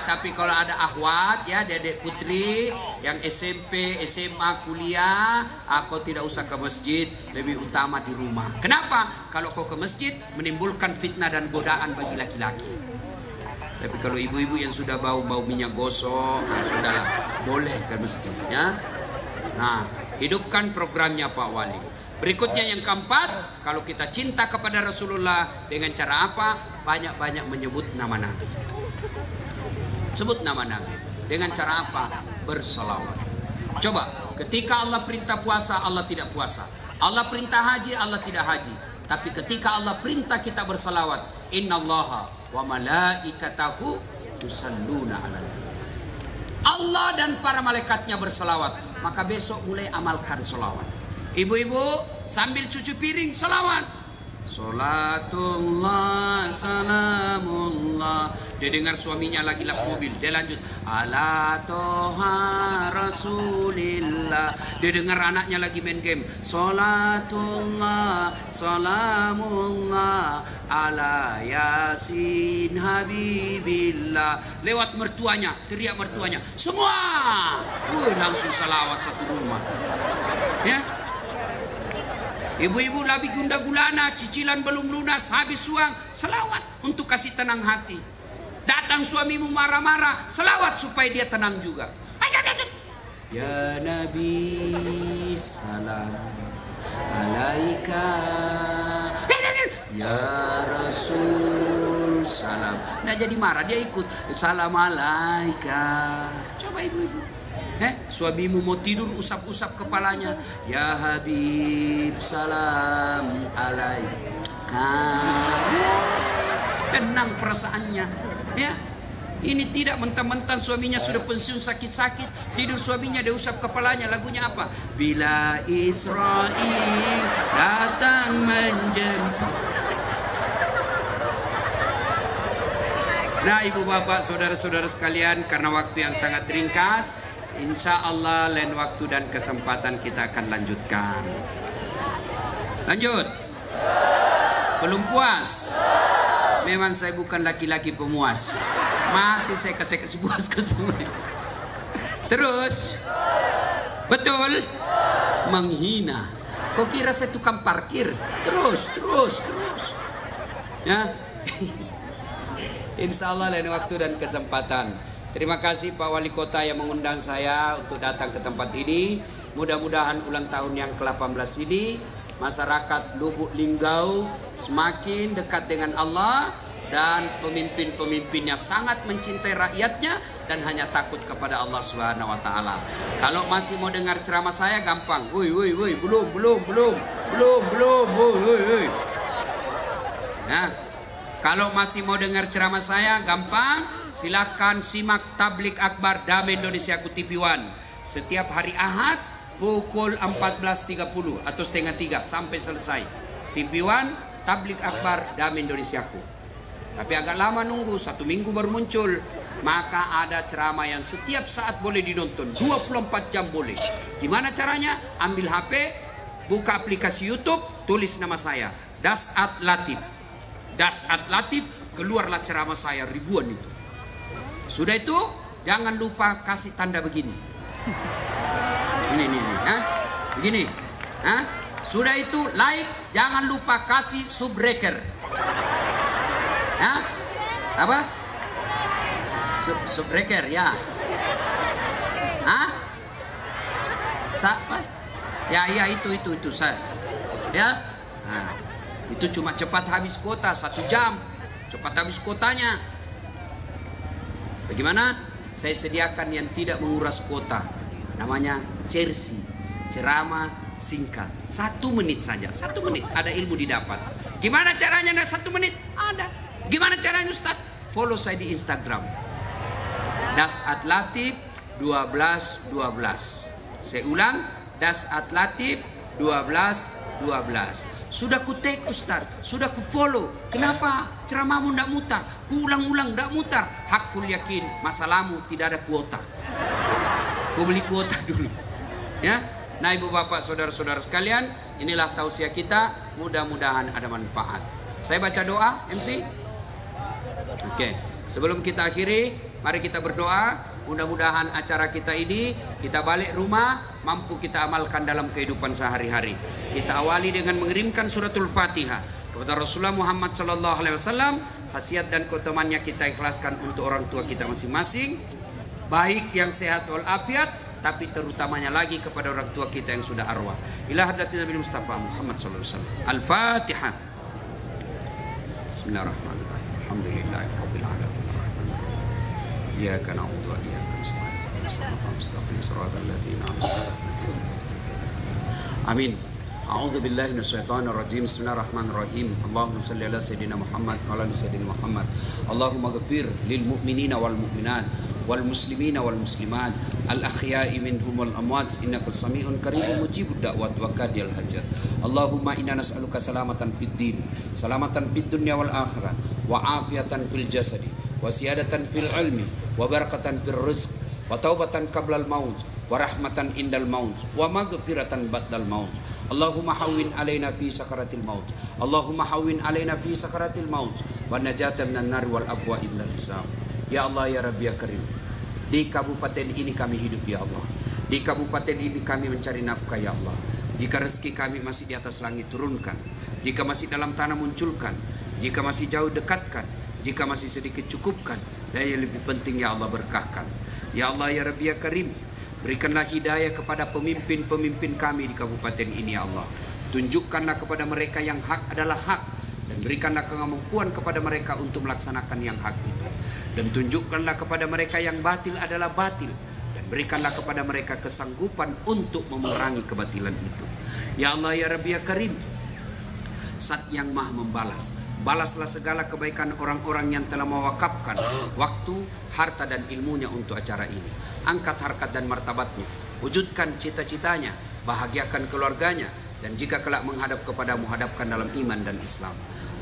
Tapi kalau ada akhwat ya, dedek putri yang SMP, SMA, kuliah, kau tidak usah ke masjid, lebih utama di rumah. Kenapa? Kalau kau ke masjid menimbulkan fitnah dan godaan bagi laki-laki. Tapi kalau ibu-ibu yang sudah bau minyak gosok, sudahlah, boleh ke masjid ya. Nah, hidupkan programnya Pak Wali. Berikutnya yang keempat, kalau kita cinta kepada Rasulullah dengan cara apa? Banyak-banyak menyebut nama Nabi. Sebut nama Nabi. Dengan cara apa? Bersalawat. Coba, ketika Allah perintah puasa, Allah tidak puasa. Allah perintah haji, Allah tidak haji. Tapi ketika Allah perintah kita bersalawat, innallaha wa malaikatahu yusalluna 'alan nabi. Allah dan para malaikatnya bersalawat. Maka besok mulai amalkan salawat. Ibu-ibu sambil cuci piring salawat. Salatullah salamullah Dia dengar suaminya lagi lap mobil, dia lanjut ala toha rasulillah. Dia dengar anaknya lagi main game, salatullah salamullah ala yasin habibillah. Lewat mertuanya, teriak mertuanya, semua langsung salawat satu rumah. Ya, ibu-ibu lagi gundah gulana, cicilan belum lunas, habis uang, selawat untuk kasih tenang hati. Datang suamimu marah-marah, selawat supaya dia tenang juga. Ya Nabi salam alaika, ya Rasul salam. Nah jadi marah, dia ikut salam alaika. Coba ibu-ibu, suamimu mau tidur, usap-usap kepalanya, ya Habib salam alaika. Tenang perasaannya. Ya, ini tidak mentang-mentang suaminya sudah pensiun sakit-sakit, tidur suaminya dia usap kepalanya. Lagunya apa? Bila Israel datang menjemput. Nah, ibu bapak, saudara-saudara sekalian, karena waktu yang sangat ringkas, insya Allah lain waktu dan kesempatan kita akan lanjutkan. Lanjut. Belum puas? Memang saya bukan laki-laki pemuas. Mati saya kasih puas ke semua. Terus, betul, menghina. Kok kira saya tukang parkir? Terus. Ya, insya Allah lain waktu dan kesempatan. Terima kasih Pak Wali Kota yang mengundang saya untuk datang ke tempat ini. Mudah-mudahan ulang tahun yang ke-18 ini masyarakat Lubuk Linggau semakin dekat dengan Allah dan pemimpin-pemimpinnya sangat mencintai rakyatnya dan hanya takut kepada Allah Subhanahu wa taala. Kalau masih mau dengar ceramah saya gampang. Woi, belum. Nah, kalau masih mau dengar ceramah saya gampang, silakan simak tablik akbar Damai Indonesiaku TV One setiap hari Ahad pukul 14.30 atau setengah 3 sampai selesai. TV One tablik akbar Damai Indonesiaku. Tapi agak lama nunggu, 1 minggu baru muncul. Maka ada ceramah yang setiap saat boleh dinonton, 24 jam boleh. Gimana caranya? Ambil HP, buka aplikasi YouTube, tulis nama saya, Dasat Latif. Dasat Latif, keluarlah ceramah saya ribuan itu. Sudah itu, jangan lupa kasih tanda begini. Ini, begini. Sudah itu like, jangan lupa kasih subbreaker. Apa? Subbreaker ya. Apa? Ya itu saya. Ya. Nah, itu cuma cepat habis kuota 1 jam. Cepat habis kuotanya. Bagaimana? Saya sediakan yang tidak menguras kuota. Namanya Cersi, ceramah singkat 1 menit saja. 1 menit ada ilmu didapat. Gimana caranya 1 menit? Ada. Gimana caranya Ustaz? Follow saya di Instagram, Dasat Latif 1212. Saya ulang, Dasat Latif 1212. Sudah ku tag Ustaz, sudah ku follow. Kenapa ceramahmu tidak mutar? Ku ulang-ulang tidak mutar. Hakul yakin, masalahmu tidak ada kuota. Ku beli kuota dulu. Ya. Nah, ibu bapak, saudara-saudara sekalian, inilah tausiah kita. Mudah-mudahan ada manfaat. Saya baca doa, MC. Oke. Sebelum kita akhiri, mari kita berdoa. Mudah-mudahan acara kita ini, kita balik rumah, mampu kita amalkan dalam kehidupan sehari-hari. Kita awali dengan mengirimkan suratul Fatihah kepada Rasulullah Muhammad SAW. Khasiat dan keutamannya kita ikhlaskan untuk orang tua kita masing-masing, baik yang sehat walafiat, tapi terutamanya lagi kepada orang tua kita yang sudah arwah. Ila hadratin Nabi Mustafa Muhammad SAW. Al-Fatihah. Bismillahirrahmanirrahim. Alhamdulillahirabbil alamin. Iyyaka na'budu wa iyyaka nasta'in. Shiratal mustaqim, shiratal ladzina an'amta 'alaihim. Amin. A'udzu billahi minasyaitonir rajim. Bismillahirrahmanirrahim. Allahumma shalli ala sayidina Muhammad wa ala ali sayidina Muhammad. Allahumma ighfir lil mu'minina wal mu'minat wal muslimina wal muslimat al ahya'i minhum wal amwat innaka sami'un qaribun mujibud da'wat wa qadiyal hajat. Allahumma inna nas'aluka salamatan fid din, salamatan fid dunya wal akhirah, wa afiatan fil jasadi, wa siyadatan fil ilmi wa barakatan fil rizq wa taubatan qablal maut wa rahmatan indal maut wa maghfiratan ba'dal maut. Allahumma hawwin alaina fi sakaratil maut. Allahumma hawwin alaina fi sakaratil maut wa najatan minan nar wal afwa indal hisab. Ya Allah ya Rabbi ya Karim, di kabupaten ini kami hidup ya Allah. Di kabupaten ini kami mencari nafkah ya Allah. Jika rezeki kami masih di atas langit, turunkan. Jika masih dalam tanah, munculkan. Jika masih jauh, dekatkan. Jika masih sedikit, cukupkan. Dan yang lebih penting ya Allah, berkahkan. Ya Allah ya Rabbi ya Karim, berikanlah hidayah kepada pemimpin-pemimpin kami di kabupaten ini ya Allah. Tunjukkanlah kepada mereka yang hak adalah hak, dan berikanlah kemampuan kepada mereka untuk melaksanakan yang hak itu. Dan tunjukkanlah kepada mereka yang batil adalah batil, dan berikanlah kepada mereka kesanggupan untuk memerangi kebatilan itu. Ya Allah ya Rabbi ya Karim, Zat yang Maha membalas, balaslah segala kebaikan orang-orang yang telah mewakafkan waktu, harta dan ilmunya untuk acara ini. Angkat harkat dan martabatnya, wujudkan cita-citanya, bahagiakan keluarganya, dan jika kelak menghadap kepadamu, hadapkan dalam iman dan Islam.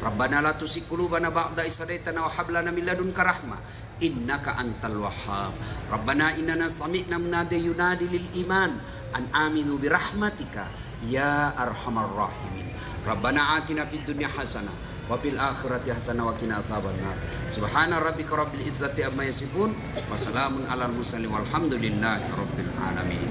Rabbana la tuzigh qulubana ba'da idh hadaitana wa hab lana min ladunka rahmah innaka antal wahhab. Rabbana innana sami'na munadiyan yunadi lil iman an aminu bi rahmatika ya arhamar rahimin. Rabbana atina fid dunya hasanah wa fil akhirati hasanah wa qina adzabannar. Subhana rabbika rabbil izzati amma yasifun wa salamun alal mursalin walhamdulillahi rabbil alamin.